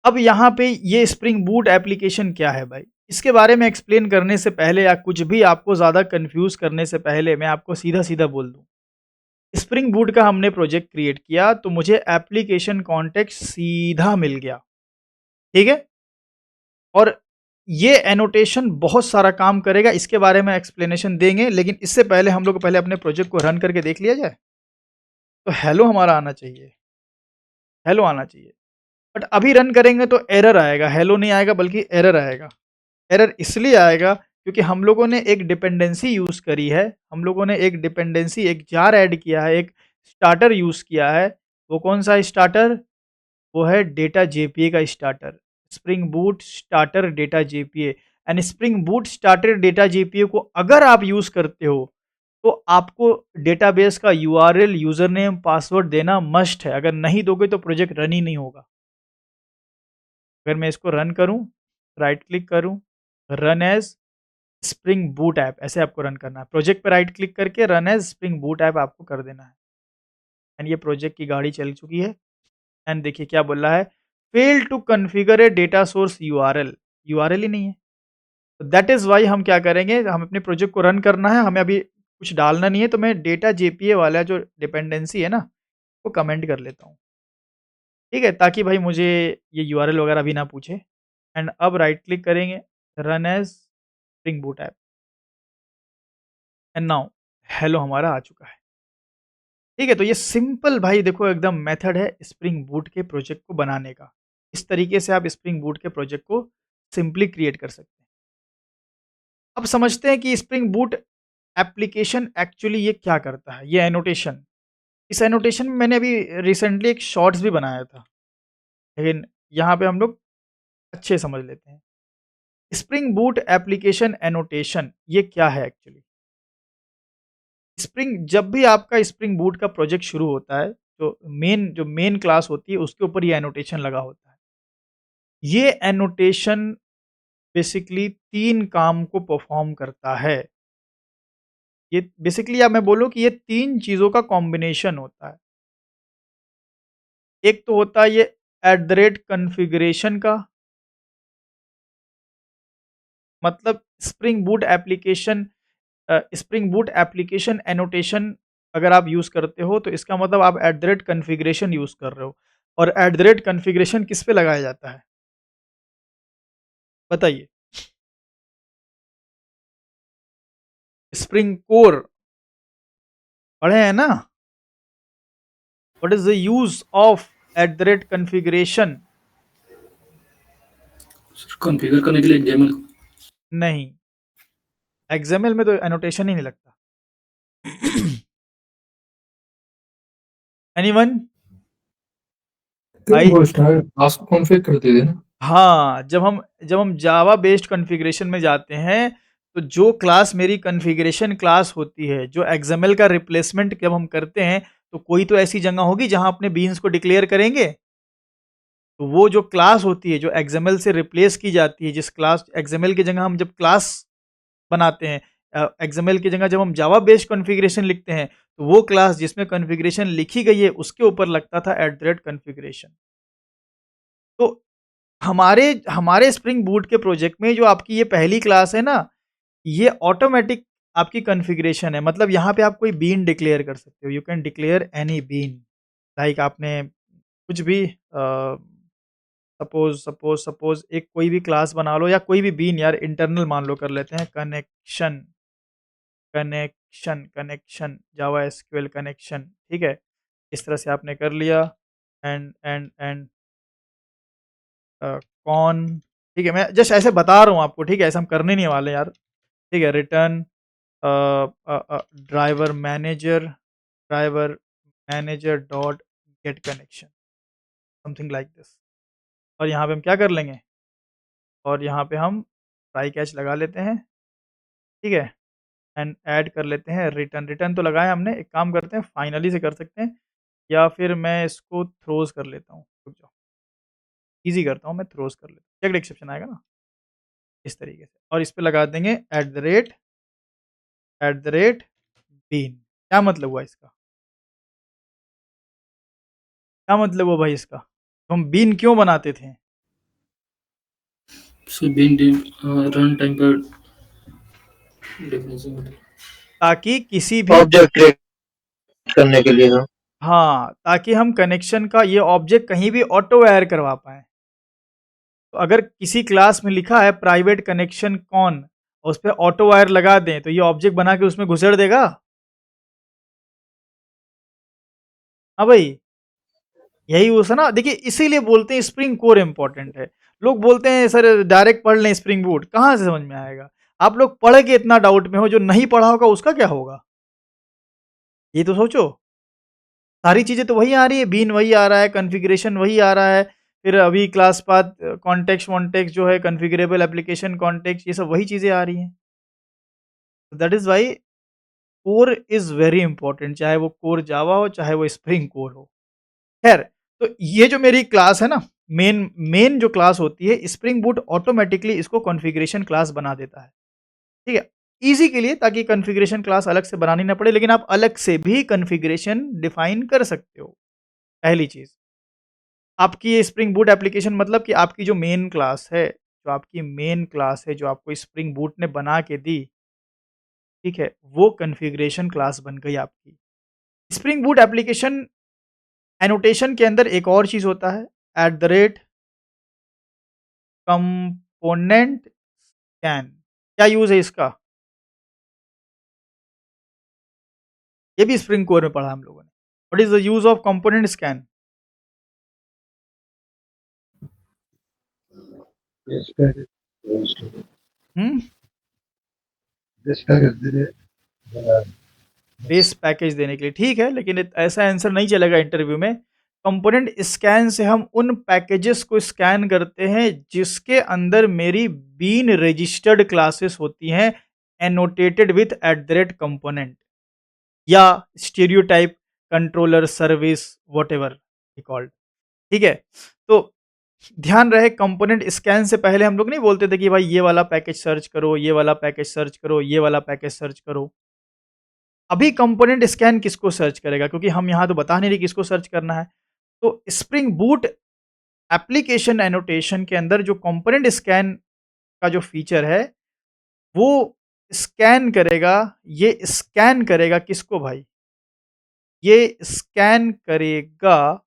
[SPEAKER 1] अब यहाँ पे ये स्प्रिंग बूट एप्लीकेशन क्या है भाई? इसके बारे में एक्सप्लेन करने से पहले या कुछ भी आपको ज़्यादा कन्फ्यूज़ करने से पहले मैं आपको सीधा-सीधा बोल दूँ। स्प्रिंग बूट का हमने प्रोजेक्ट क्रिएट किया तो मुझे एप्लीकेशन कॉन्टेक्स्ट सीधा मिल गया, ठीक है? और ये एनोटेशन बहुत सारा काम करेगा, इसके बारे में एक्सप्लेनेशन देंगे, लेकिन इससे पहले हम लोग पहले अपने प्रोजेक्ट को रन करके देख लिया जाए। तो हेलो हमारा आना चाहिए, हेलो आना चाहिए। बट अभी रन करेंगे तो एरर आएगा, हेलो नहीं आएगा बल्कि एरर आएगा। एरर इसलिए आएगा क्योंकि हम लोगों ने एक डिपेंडेंसी यूज़ करी है, हम लोगों ने एक डिपेंडेंसी, एक जार ऐड किया है, एक स्टार्टर यूज़ किया है। वो कौन-सा स्टार्टर? वो है डेटा जेपीए का starter, spring boot starter data JPA. And spring boot starter data JPA को अगर आप यूज़ करते हो, तो आपको डेटाबेस का यूआरएल, यूज़र नेम, पासवर्ड देना मस्ट है। अगर नहीं दोगे तो प्रोजेक्ट रन ही नहीं होगा। अगर मैं इसको रन करूँ, राइट क्लिक करूँ, run as spring boot app, ऐसे आपको रन करना है। प्रोजेक्ट पे राइट क्लिक करके run as spring boot app आपको कर देना है। एंड ये प्रोजेक्ट की गाड़ी चल चुकी है। एंड देखिए क्या बोल रहा है, fail to configure a data source URL, URL ही नहीं है। तो दैट इज़ व्हाई हम क्या करेंगे, हम अपने प्रोजेक्ट को रन करना है, हमें अभी कुछ डालना नहीं है, तो मैं डेटा जेपीए वाला जो डिपेंडेंसी है ना, वो कमेंट कर लेता हूँ, ठीक है? ताकि भाई मुझे ये यूआरएल वगैरह भी ना पूछे। एंड अब राइट क्लिक करेंगे, run as spring boot app, and now hello हमारा आ चुका है। ठीक है? तो ये सिंपल भाई देखो एकदम मेथड है स्प्रिंग बूट के प्रोजेक्ट को बनाने का। इस तरीके से आप स्प्रिंग बूट के प्रोजेक्ट को सिंपली क्रिएट कर सकते हैं। अब समझते हैं कि स्प्रिंग बूट एप्लीकेशन एक्चुअली ये क्या करता है, ये एनोटेशन। इस एनोटेशन में मैंने अभी रिसेंटली एक शॉर्ट्स भी बनाया था, लेकिन यहाँ पे हम लोग अच्छे समझ लेते हैं। स्प्रिंग बूट एप्लीकेशन एनोटेशन ये क्या है एक्चुअली? स्प्रिंग जब भी आपका स्प्रिंग बूट का प्रोजेक्ट शुरू होता है, जो मेन क्लास होती है उसके ऊपर ये एनोटेशन लगा होता है। ये एनोटेशन बेसिकली 3 काम को परफ़ॉर्म करता है। ये बेसिकली या मैं बोलूँ कि ये 3 चीज़ों का कॉम्बिनेशन होता है। एक तो होता है ये कॉन्फ़िगरेशन का, मतलब स्प्रिंग बूट एप्लीकेशन एनोटेशन अगर आप यूज़ करते हो तो इसका मतलब आप कॉन्फ़िगरेशन यूज़ कर रहे हो। और कॉन्फ़िगरेशन किस पे लगाया जाता है? बताइए? स्प्रिंग कोर पढ़े हैं ना? What is the use of configuration?
[SPEAKER 2] Configure करने के लिए जेएमएल।
[SPEAKER 1] नहीं, एक्सएमएल में तो एनोटेशन ही नहीं लगता। एनीवन?
[SPEAKER 2] तो
[SPEAKER 1] भाई
[SPEAKER 2] वो स्टार क्लास को कॉन्फ़िगर करते थे ना।
[SPEAKER 1] हाँ, जब हम जावा बेस्ड कॉन्फ़िगरेशन में जाते हैं, तो जो क्लास मेरी कॉन्फ़िगरेशन क्लास होती है, जो एक्सएमएल का रिप्लेसमेंट जब हम करते हैं, तो कोई तो ऐसी जगह होगी जहाँ अपने बीन्स को डिक्लेयर करेंगे। तो वो जो क्लास होती है, जो एक्सएमएल से रिप्लेस की जाती है, जिस क्लास एक्सएमएल की जगह हम जब क्लास बनाते हैं, एक्सएमएल की जगह जब हम जावा बेस्ड कॉन्फ़िगरेशन लिखते हैं, तो वो क्लास जिसमें कॉन्फ़िगरेशन लिखी गई है, उसके ऊपर लगता था कॉन्फ़िगरेशन। तो हमारे हमारे स्प्रिंग बूट के प्रोजेक्ट में जो आपकी ये पहली क्लास है ना, ये ऑटोमेटिक आपकी कॉन्फ़िगरेशन है। मतलब यहाँ पे आप कोई बीन डिक्लेयर कर सकते हो। You can declare any bean. Like आपने कुछ भी सपोज़ एक कोई भी क्लास बना लो या कोई भी बीन यार इंटरनल मान लो कर लेते हैं कनेक्शन जावा एसक्यूएल कनेक्शन, ठीक है? इस तरह से आपने कर लिया। एंड कौन, ठीक है, मैं जस्ट ऐसे बता रहा हूँ आपको, ठीक है, ऐसा हम करने नहीं वाले यार। ठीक है, return driver manager dot get connection, something like this. और यहाँ पे हम क्या कर लेंगे, और यहाँ पे हम ट्राई कैच लगा लेते हैं, ठीक है, एंड ऐड कर लेते हैं रिटर्न। रिटर्न तो लगाया हमने, एक काम करते हैं फाइनली से कर सकते हैं, या फिर मैं इसको थ्रोज कर लेता हूँ, रुक जाओ, ईजी करता हूँ, मैं थ्रोज कर लेता हूँ, चेक्ड एक्सेप्शन आएगा ना इस तरीके से, और इस पे लगा देंगे @ बीन। क्या मतलब हुआ इसका, क्या मतलब हुआ भाई इसका, तो हम बीन क्यों बनाते थे?
[SPEAKER 2] उसके बिन रन टाइम पर डेफिनेशन होता है।
[SPEAKER 1] ताकि किसी भी
[SPEAKER 3] ऑब्जेक्ट क्रिएट करने के लिए। हाँ,
[SPEAKER 1] हाँ, ताकि हम कनेक्शन का ये ऑब्जेक्ट कहीं भी ऑटो वायर करवा पाएँ। तो अगर किसी क्लास में लिखा है प्राइवेट कनेक्शन कौन, और उस पे ऑटो वायर लगा दें, तो ये ऑब्जेक्ट बना के उसमें घुसेड़ देगा? हाँ भाई, यही उस है ना, देखिए इसीलिए बोलते हैं स्प्रिंग कोर इंपॉर्टेंट है। लोग बोलते हैं सर डायरेक्ट पढ़ लें स्प्रिंग बूट, कहाँ से समझ में आएगा? आप लोग पढ़ के इतना डाउट में हो, जो नहीं पढ़ा होगा उसका क्या होगा? ये तो सोचो, सारी चीज़ें तो वही आ रही है, बीन वही आ रहा है, कॉन्फ़िगरेशन वही आ रहा है, फिर अभी क्लास पाथ कॉन्टेक्स्ट वॉन्टेक्स्ट जो है, कॉन्फ़िगरेबल एप्लीकेशन कॉन्टेक्स्ट, ये सब वही चीज़ें आ रही हैं। That is why core is very important, चाहे वो कोर जावा हो, चाहे वो स्प्रिंग कोर हो। खैर, तो ये जो मेरी क्लास है ना, मेन मेन जो क्लास होती है, स्प्रिंग बूट ऑटोमैटिकली इसको कॉन्फ़िगरेशन क्लास बना देता है, ठीक है? ईज़ी के लिए, ताकि कॉन्फ़िगरेशन क्लास अलग से बनानी ना पड़े, लेकिन आप अलग से भी कॉन्फ़िगरेशन डिफ़ाइन कर सकते हो, पहली चीज़। आपकी ये स्प्रिंग बूट एप्लीकेशन मतलब कि आपकी जो मेन क्लास है, जो आपकी मेन क्लास है, जो आपको स्प्रिंग बूट ने बना के दी, ठीक है? वो कॉन्फ़िगरेशन क्लास बन गई आपकी। स्प्रिंग बूट एप्लीकेशन एनोटेशन के अंदर एक और चीज़ होता है, कंपोनेंट स्कैन। क्या यूज़ है इसका? ये भी स्प्रिंग कोर में पढ़ा हम लोगों ने। What is the use of component scan?
[SPEAKER 3] this package,
[SPEAKER 1] hmm?
[SPEAKER 3] this package did it.
[SPEAKER 1] Base package देने के लिए, ठीक है, लेकिन ऐसा आंसर नहीं चलेगा इंटरव्यू में। कंपोनेंट स्कैन से हम उन पैकेजेस को स्कैन करते हैं जिसके अंदर मेरी बीन रजिस्टर्ड क्लासेस होती हैं, एनोटेटेड विथ @कंपोनेंट या stereotype controller service whatever he called, ठीक है? तो ध्यान रहे, कंपोनेंट स्कैन से पहले हम लोग नहीं बोलते थे कि भाई ये वाला पैकेज सर्च करो, ये वाला पैकेज सर्च करो, ये वाला पैकेज सर्च करो। अभी कंपोनेंट स्कैन किसको सर्च करेगा, क्योंकि हम यहाँ तो बता नहीं रहे किसको सर्च करना है। तो स्प्रिंग बूट एप्लीकेशन एनोटेशन के अंदर जो कंपोनेंट स्कैन का जो फीचर है, वो स्कैन करेगा किसको भाई? ये स्कैन करेगा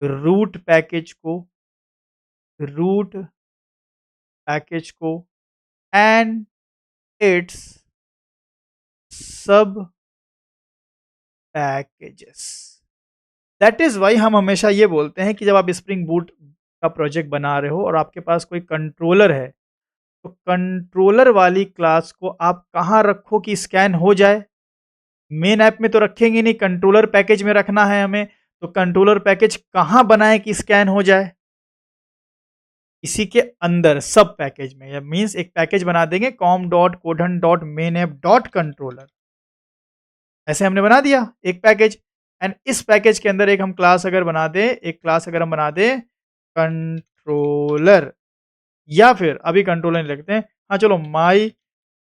[SPEAKER 1] रूट पैकेज को, रूट पैकेज को एंड इट्स सब पैकेजेस। दैट इज़ व्हाई हम हमेशा ये बोलते हैं कि जब आप स्प्रिंग बूट का प्रोजेक्ट बना रहे हो और आपके पास कोई कंट्रोलर है, तो कंट्रोलर वाली क्लास को आप कहाँ रखो कि स्कैन हो जाए? मेन ऐप में तो रखेंगे नहीं, कंट्रोलर पैकेज में रखना है हमें, तो कंट्रोलर पैकेज कहाँ बनाएँ कि स्कैन हो जाए? इसी के अंदर सब पैकेज में, या मीन्स एक पैकेज बना देंगे com.kodhan.mainapp.controller, ऐसे हमने बना दिया एक पैकेज। एंड इस पैकेज के अंदर एक क्लास अगर हम बना दें कंट्रोलर, या फिर अभी कंट्रोलर नहीं लिखते हैं, हाँ चलो माई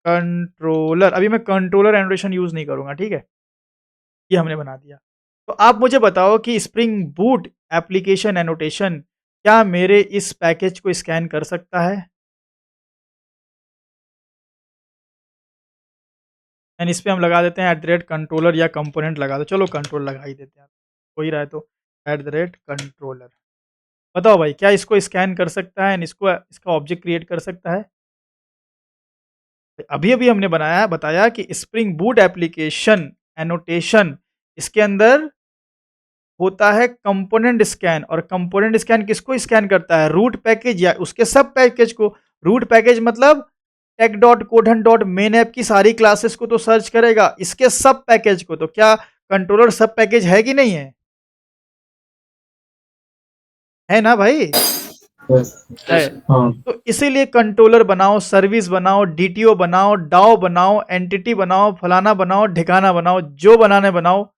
[SPEAKER 1] कंट्रोलर, अभी मैं कंट्रोलर एनोटेशन यूज़ नहीं करूँगा, ठीक है? ये हमने बना दिया। तो आप मुझे बताओ कि स्प्रिंग बूट एप्लीकेशन एनोटेशन क्या मेरे इस पैकेज को स्कैन कर सकता है? एंड इस पे हम लगा देते हैं @कंट्रोलर या कंपोनेंट लगा दो, चलो कंट्रोल लगा ही देते हैं, हो ही रहा है तो @कंट्रोलर। बताओ भाई, क्या इसको स्कैन कर सकता है एंड इसको इसका ऑब्जेक्ट क्रिएट कर सकता है? अभी-अभी हमने बताया कि स्प्रिंग बूट एप्लीकेशन एनोटेशन, इसके अंदर होता है कंपोनेंट स्कैन, और कंपोनेंट स्कैन किसको स्कैन करता है? रूट पैकेज या उसके सब पैकेज को। रूट पैकेज मतलब tech.codehunt.main ऐप की सारी क्लासेस को तो सर्च करेगा, इसके सब पैकेज को। तो क्या कंट्रोलर सब पैकेज है कि नहीं है? है ना भाई? है।
[SPEAKER 3] हाँ
[SPEAKER 1] तो इसीलिए कंट्रोलर बनाओ, सर्विस बनाओ, डीटीओ बनाओ, डाओ बनाओ, एंटिटी बनाओ, फलाना बनाओ, ठिकाना बनाओ, जो बनाने बनाओ,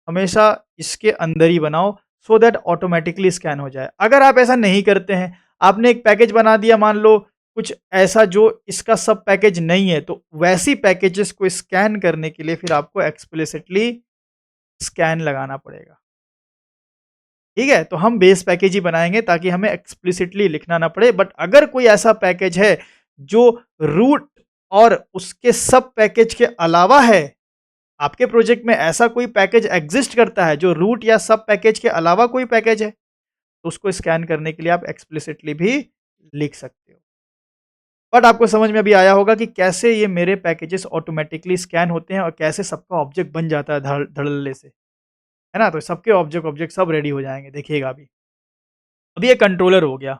[SPEAKER 1] हमेशा इसके अंदर ही बनाओ, सो दैट ऑटोमेटिकली स्कैन हो जाए। अगर आप ऐसा नहीं करते हैं, आपने एक पैकेज बना दिया, मान लो कुछ ऐसा जो इसका सब पैकेज नहीं है, तो वैसी पैकेजेस को स्कैन करने के लिए फिर आपको एक्सप्लिसिटली स्कैन लगाना पड़ेगा। ठीक है, तो हम बेस पैकेज ही बनाएंगे ताकि हमें एक्सप्लिसिटली लिखना ना पड़े। बट अगर कोई ऐसा पैकेज है जो रूट और उसके सब पैकेज के अलावा है, आपके प्रोजेक्ट में ऐसा कोई पैकेज एग्जिस्ट करता है जो रूट या सब पैकेज के अलावा कोई पैकेज है, तो उसको स्कैन करने के लिए आप एक्सप्लिसिटली भी लिख सकते हो। बट आपको समझ में अभी आया होगा कि कैसे ये मेरे पैकेजेस ऑटोमेटिकली स्कैन होते हैं और कैसे सबका ऑब्जेक्ट बन जाता है धड़ल्ले से, है ना? तो सबके ऑब्जेक्ट ऑब्जेक्ट सब रेडी हो जाएंगे, देखिएगा अभी ये कंट्रोलर हो गया।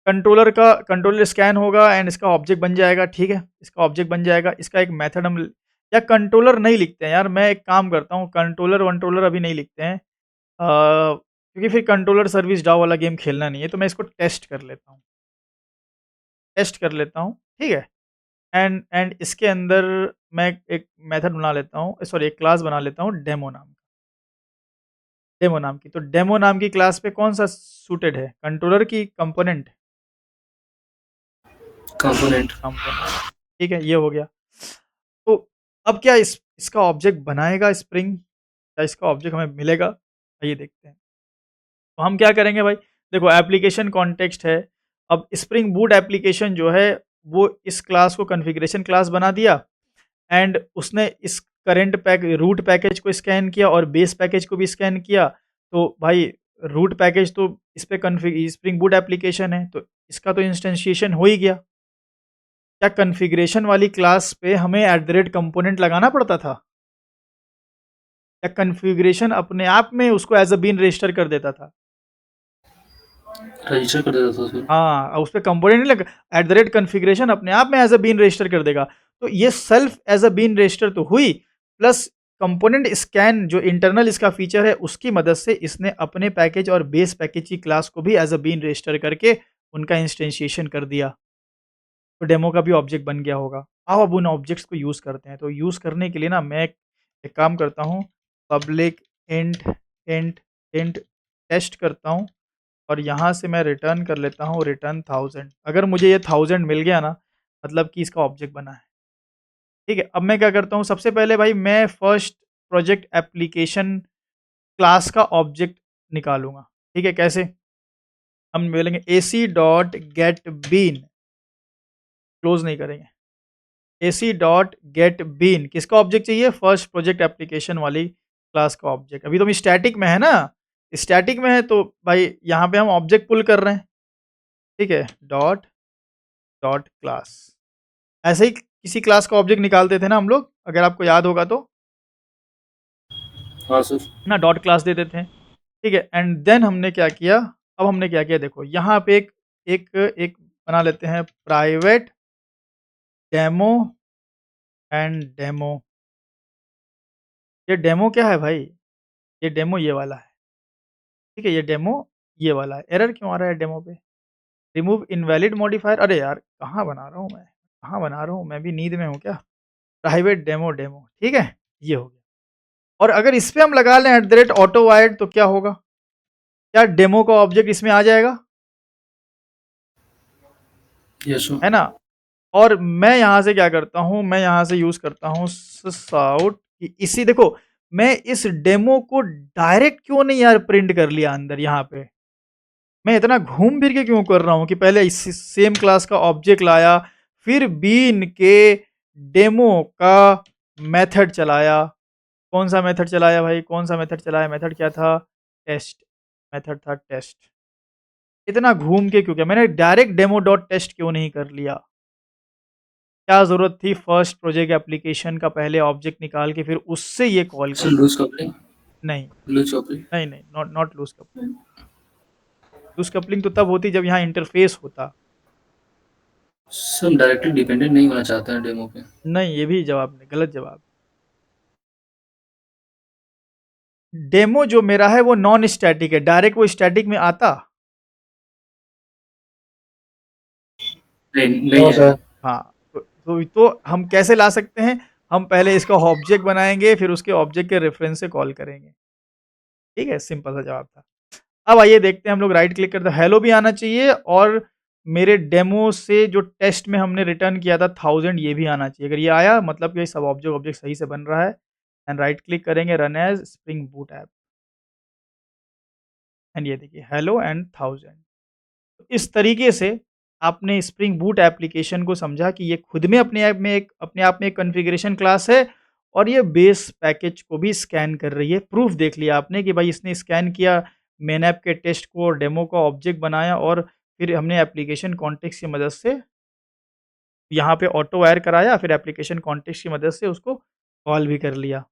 [SPEAKER 1] कंट्रोलर स्कैन होगा एंड इसका ऑब्जेक्ट बन जाएगा। ठीक है, इसका ऑब्जेक्ट बन जाएगा। इसका एक मेथड हम, या कंट्रोलर नहीं लिखते हैं यार, मैं एक काम करता हूँ, कंट्रोलर वंट्रोलर अभी नहीं लिखते हैं, क्योंकि फिर कंट्रोलर सर्विस डाउ वाला गेम खेलना नहीं है। तो मैं इसको टेस्ट कर लेता हूँ, ठीक है। एंड इसके अंदर मैं एक मेथड बना लेता हूँ, सॉरी एक क्लास बना लेता हूँ डेमो नाम की। तो डेमो नाम की क्लास पे कौन सा सूटेड है, कंट्रोलर की कंपोनेंट?
[SPEAKER 2] कंपोनेंट।
[SPEAKER 1] कंपोनेंट। ठीक है, ये हो गया। तो अब क्या इसका ऑब्जेक्ट बनाएगा स्प्रिंग, या इसका ऑब्जेक्ट हमें मिलेगा? आइए देखते हैं। तो हम क्या करेंगे भाई, देखो एप्लीकेशन कॉन्टेक्स्ट है। अब स्प्रिंग बूट एप्लीकेशन जो है वो इस क्लास को कॉन्फ़िगरेशन क्लास बना दिया, एंड उसने इस करंट रूट पैकेज को स्कैन किया और बेस पैकेज को भी स्कैन किया। तो भाई रूट पैकेज तो इस पे स्प्रिंग बूट एप्लीकेशन है, तो इसका तो इंस्टेंशिएशन हो ही गया। क्या कॉन्फ़िगरेशन वाली क्लास पे हमें @कंपोनेंट लगाना पड़ता था? या कॉन्फ़िगरेशन अपने आप में उसको एज अ बीन रजिस्टर कर देता था?
[SPEAKER 2] रजिस्टर कर देता था फिर।
[SPEAKER 1] हाँ, उस पे कंपोनेंट नहीं लगा, कॉन्फ़िगरेशन अपने आप में एज अ बीन रजिस्टर कर देगा। तो ये self as a bean register तो हुई, प्लस कंपोनेंट स्कैन जो इंटरनल इसका फीचर है उसकी मदद से इसने अपने पैकेज और बेस पैकेज की क्लास को भी एज अ बीन रजिस्टर करके उनका इंस्टेंशिएशन कर दिया। तो डेमो का भी ऑब्जेक्ट बन गया होगा। आओ अब उन ऑब्जेक्ट्स को यूज़ करते हैं। तो यूज़ करने के लिए ना मैं एक काम करता हूँ, public int int int test करता हूँ, और यहाँ से मैं रिटर्न कर लेता हूँ रिटर्न 1000। अगर मुझे ये 1000 मिल गया ना, मतलब कि इसका ऑब्जेक्ट बना है। ठीक है, अब मैं क्या करता हूँ, सबसे पहले भाई मैं फर्स्ट प्रोजेक्ट एप्लीकेशन क्लास का ऑब्जेक्ट निकालूंगा। ठीक है, कैसे? हम बोलेंगे ac.getBean, क्लोज नहीं करेंगे, ac.getBean किसका ऑब्जेक्ट चाहिए? फर्स्ट प्रोजेक्ट एप्लीकेशन वाली क्लास का ऑब्जेक्ट। अभी तो हम स्टैटिक में है ना, स्टैटिक में है तो भाई यहाँ पे हम ऑब्जेक्ट पुल कर रहे हैं। ठीक है, डॉट डॉट क्लास, ऐसे ही किसी क्लास का ऑब्जेक्ट निकालते थे ना हम लोग, अगर आपको याद होगा तो,
[SPEAKER 2] हाँ सर।
[SPEAKER 1] ना डॉट क्लास देते थे। ठीक है, एंड देन हमने क्या किया, अब हमने क्या किया देखो, यहाँ पे एक एक एक बना लेते हैं प्राइवेट डेमो एंड डेमो। ये डेमो क्या है भाई? ये डेमो ये वाला है। ठीक है, ये डेमो ये वाला है। एरर क्यों आ रहा है डेमो पे? Remove invalid modifier. अरे यार कहाँ बना रहा हूँ मैं, कहाँ बना रहा हूँ, मैं भी नींद में हूँ क्या? प्राइवेट डेमो डेमो, ठीक है, ये हो गया। और अगर इस पे हम लगा लें @AutoWired तो क्या होगा? क्या डेमो का ऑब्जेक्ट इसमें आ जाएगा?
[SPEAKER 2] Yes sir.
[SPEAKER 1] है ना? और मैं यहाँ से क्या करता हूँ, मैं यहाँ से यूज़ करता हूँ sysout, इसी देखो, मैं इस डेमो को डायरेक्ट क्यों नहीं यार प्रिंट कर लिया अंदर यहाँ पे? मैं इतना घूम फिर के क्यों कर रहा हूँ कि पहले इस सेम क्लास का ऑब्जेक्ट लाया, फिर बीन के डेमो का मेथड चलाया। कौन सा मेथड चलाया भाई, कौन सा मेथड चलाया? मेथड क्या था? टेस्ट। मेथड था टेस्ट। इतना घूम के क्यों किया? मैंने डायरेक्ट डेमो डॉट टेस्ट क्यों नहीं कर लिया? क्या ज़रूरत थी फर्स्ट प्रोजेक्ट एप्लीकेशन का पहले ऑब्जेक्ट निकाल के फिर उससे ये कॉल
[SPEAKER 2] सर
[SPEAKER 1] करने?
[SPEAKER 2] Loose coupling.
[SPEAKER 1] नहीं,
[SPEAKER 2] लूज कपलिंग।
[SPEAKER 1] नहीं, नहीं, not not loose coupling. Loose coupling तो तब होती जब यहाँ इंटरफ़ेस होता।
[SPEAKER 2] सब डायरेक्टली डिपेंडेंट नहीं होना चाहते हैं डेमो पे।
[SPEAKER 1] नहीं, ये भी जवाब नहीं, गलत जवाब। डेमो जो मेरा है वो नॉन स्टैटिक है, डायरेक्ट वो स्टैटिक में आता?
[SPEAKER 2] नहीं,
[SPEAKER 3] नो
[SPEAKER 2] नहीं है।
[SPEAKER 3] सर।
[SPEAKER 1] हाँ, तो हम कैसे ला सकते हैं? हम पहले इसका ऑब्जेक्ट बनाएँगे, फिर उसके ऑब्जेक्ट के रेफ़रेंस से कॉल करेंगे। ठीक है, सिंपल सा जवाब था। अब आइए देखते हैं, हम लोग राइट क्लिक करते हैं, हेलो भी आना चाहिए और मेरे डेमो से जो टेस्ट में हमने रिटर्न किया था 1000 ये भी आना चाहिए। अगर ये आया मतलब कि सब ऑब्जेक्ट ऑब्जेक्ट सही से बन रहा है। एंड राइट क्लिक करेंगे run as spring boot app and ये देखिए हेलो एंड 1000। तो इस तरीके से आपने स्प्रिंग बूट एप्लीकेशन को समझा कि ये खुद में अपने आप में एक कॉन्फ़िगरेशन क्लास है और ये बेस पैकेज को भी स्कैन कर रही है। प्रूफ देख लिया आपने कि भाई इसने स्कैन किया, मेन ऐप के टेस्ट को और डेमो का ऑब्जेक्ट बनाया और फिर हमने एप्लीकेशन कॉन्टेक्स्ट की मदद से यहाँ पे ऑटो वायर कराया, फिर एप्लीकेशन कॉन्टेक्स्ट की मदद से उसको कॉल भी कर लिया।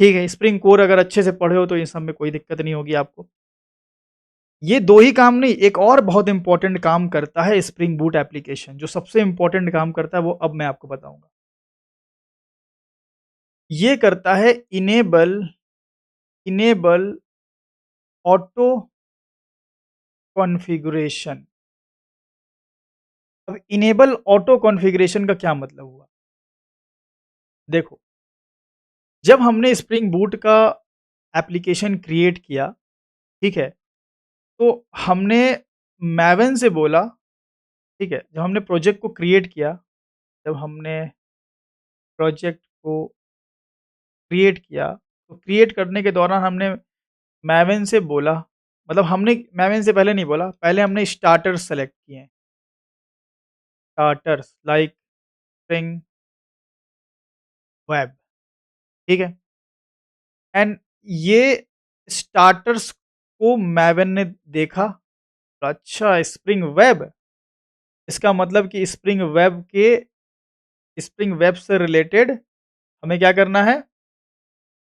[SPEAKER 1] ठीक है, स्प्रिंग कोर अगर अच्छे से पढ़े हो तो इन सब में कोई दिक्कत नहीं होगी आपको। ये 2 ही काम नहीं, एक और बहुत इम्पोर्टेंट काम करता है स्प्रिंग बूट एप्लीकेशन, जो सबसे इम्पोर्टेंट काम करता है वो अब मैं आपको बताऊँगा। ये करता है इनेबल इनेबल ऑटो कॉन्फ़िगरेशन। अब इनेबल ऑटो कॉन्फ़िगरेशन का क्या मतलब हुआ? देखो, जब हमने स्प्रिंग बूट का एप्लीकेशन क्रिएट किया, ठीक है? तो हमने मैवन से बोला, ठीक है? जब हमने प्रोजेक्ट को क्रिएट किया, जब हमने प्रोजेक्ट को क्रिएट किया, तो क्रिएट करने के दौरान हमने मैवन से बोला, मतलब हमने मैवन से पहले नहीं बोला, पहले हमने स्टार्टर्स सेलेक्ट किए हैं। स्टार्टर्स लाइक स्प्रिंग वेब, ठीक है? एंड ये स्टार्टर्स को मैवन ने देखा, तो अच्छा स्प्रिंग वेब, इसका मतलब कि स्प्रिंग वेब से रिलेटेड हमें क्या करना है?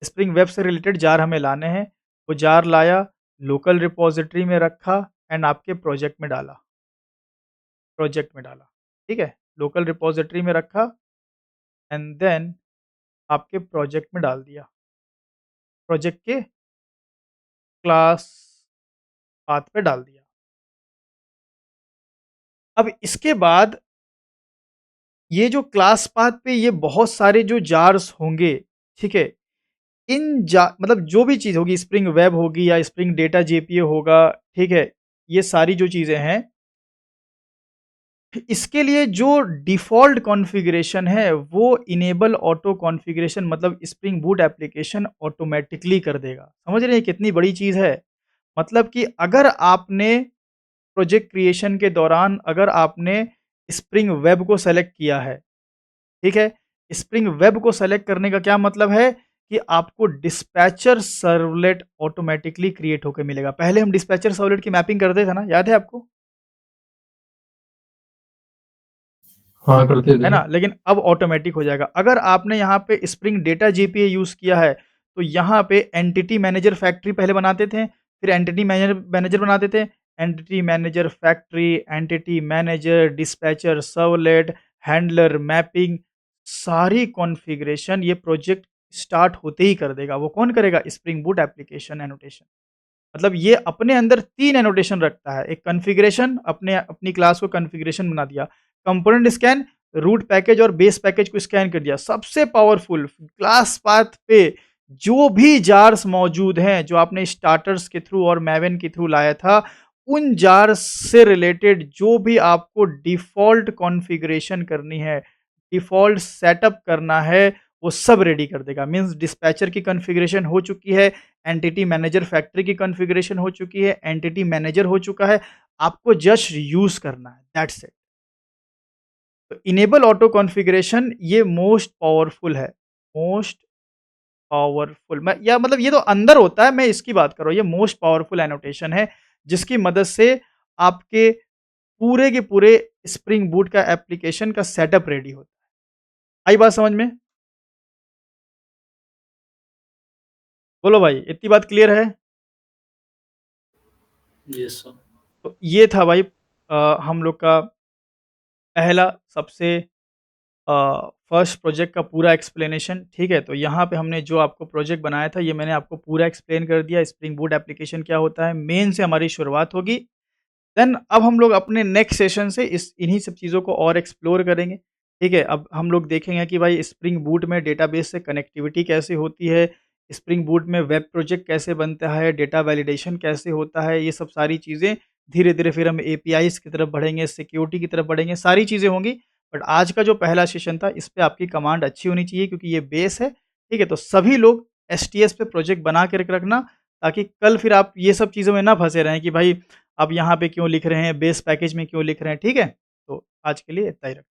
[SPEAKER 1] स्प्रिंग वेब से रिलेटेड जार हमें लाने हैं। वो जार लाया, लोकल रिपॉजिटरी में रखा एंड आपके प्रोजेक्ट में डाला, ठीक है? लोकल रिपॉजिटरी में रखा एंड देन आपके प्रोजेक्ट में डाल दिया। प्रोजेक्ट के क्लास पाथ पे डाल दिया। अब इसके बाद ये जो क्लास पाथ पे ये बहुत सारे जो जार्स होंगे, ठीक है? इन जा मतलब जो भी चीज़ होगी, स्प्रिंग वेब होगी या स्प्रिंग डेटा जेपीए होगा, ठीक है? ये सारी जो चीज़ें हैं, इसके लिए जो डिफ़ॉल्ट कॉन्फ़िगरेशन है, वो इनेबल ऑटो कॉन्फ़िगरेशन मतलब स्प्रिंग बूट एप्लीकेशन ऑटोमैटिकली कर देगा। समझ रहे हैं कितनी बड़ी चीज़ है? मतलब कि अगर आपने प्रोजेक्ट क्रिएशन के दौरान अगर आपने स्प्रिंग वेब को सेलेक्ट किया है, ठीक है? स्प्रिंग वेब को सेलेक्ट करने का क्या मतलब है कि आपको डिस्पैचर सर्वलेट ऑटोमैटिकली क्रिएट होके मिलेगा। पहले हम डिस्पैचर सर्वलेट की मैपिंग करते थे ना, याद है आपको?
[SPEAKER 3] हाँ करते
[SPEAKER 1] है
[SPEAKER 3] थे।
[SPEAKER 1] ना? लेकिन अब ऑटोमैटिक हो जाएगा। अगर आपने यहाँ पे स्प्रिंग डेटा जेपीए यूज़ किया है, तो यहाँ पे एंटिटी मैनेजर फैक्ट्री पहले बनाते थे, फिर एंटिटी मैनेजर मैनेजर बनाते थे। Entity manager factory, entity manager, dispatcher servlet, handler mapping, सारी कॉन्फ़िगरेशन ये प्रोजेक्ट स्टार्ट होते ही कर देगा। वो कौन करेगा? Spring boot application annotation. मतलब ये अपने अंदर 3 एनोटेशन रखता है। एक कॉन्फ़िगरेशन अपने अपनी क्लास को कॉन्फ़िगरेशन बना दिया। कंपोनेंट स्कैन, रूट पैकेज और बेस पैकेज को स्कैन कर दिया। सबसे पावरफुल क्लास पाथ पे जो भी जार्स मौजूद हैं, जो आपने स्टार्टर्स के थ्रू और मैवन के थ्रू लाया था, उन जार्स से रिलेटेड जो भी आपको डिफ़ॉल्ट कॉन्फ़िगरेशन करनी है, डिफ़ॉल्ट सेटअप करना है, वो सब रेडी कर देगा। मीन्स डिस्पैचर की कॉन्फ़िगरेशन हो चुकी है, एंटिटी मैनेजर फैक्ट्री की कॉन्फ़िगरेशन हो चुकी है, एंटिटी मैनेजर हो चुका है, आपको जस्ट यूज़ करना है, दैट्स इट। तो इनेबल ऑटो कॉन्फ़िगरेशन ये मोस्ट पावरफुल है, मोस्ट पावरफुल मैं या मतलब ये तो अंदर होता है, मैं इसकी बात कर रहा हूँ, ये मोस्ट पावरफुल एनोटेशन है, जिसकी मदद से आपके पूरे के पूरे स्प्रिंग बूट का एप्लीकेशन का सेटअप रेडी होता है। आई बात समझ में? बोलो भाई, इतनी बात क्लियर है?
[SPEAKER 2] Yes sir.
[SPEAKER 1] तो ये था भाई हम लोग का पहला सबसे फर्स्ट प्रोजेक्ट का पूरा एक्सप्लेनेशन, ठीक है? तो यहाँ पे हमने जो आपको प्रोजेक्ट बनाया था, ये मैंने आपको पूरा एक्सप्लेन कर दिया, स्प्रिंग बूट एप्लीकेशन क्या होता है, मेन से हमारी शुरुआत होगी। देन अब हम लोग अपने नेक्स्ट सेशन से इस इन्हीं सब चीज़ों को और एक्सप्लोर करेंगे, ठीक है? अब हम लोग देखेंगे कि भाई स्प्रिंग बूट में डेटाबेस से कनेक्टिविटी कैसे होती है, स्प्रिंग बूट में वेब प्रोजेक्ट कैसे बनता है, डेटा वैलिडेशन कैसे होता है, ये सब सारी चीज़ें धीरे-धीरे फिर हम एपीआईज़ की तरफ बढ़ेंगे, सिक्योरिटी की तरफ बढ़ेंगे, सारी चीज़ें होंगी। बट आज का जो पहला सेशन था, इस पे आपकी कमांड अच्छी होनी चाहिए क्योंकि ये बेस है, ठीक है? तो सभी लोग एसटीएस पे प्रोजेक्ट बना के रखना ताकि कल फिर आप ये सब चीज़ों में ना फँसे रहें कि भाई आप यहाँ पे क्यों लिख रहे हैं, बेस पैकेज में क्यों लिख रहे हैं, ठीक है? तो आज के लिए इतना ही रखते हैं।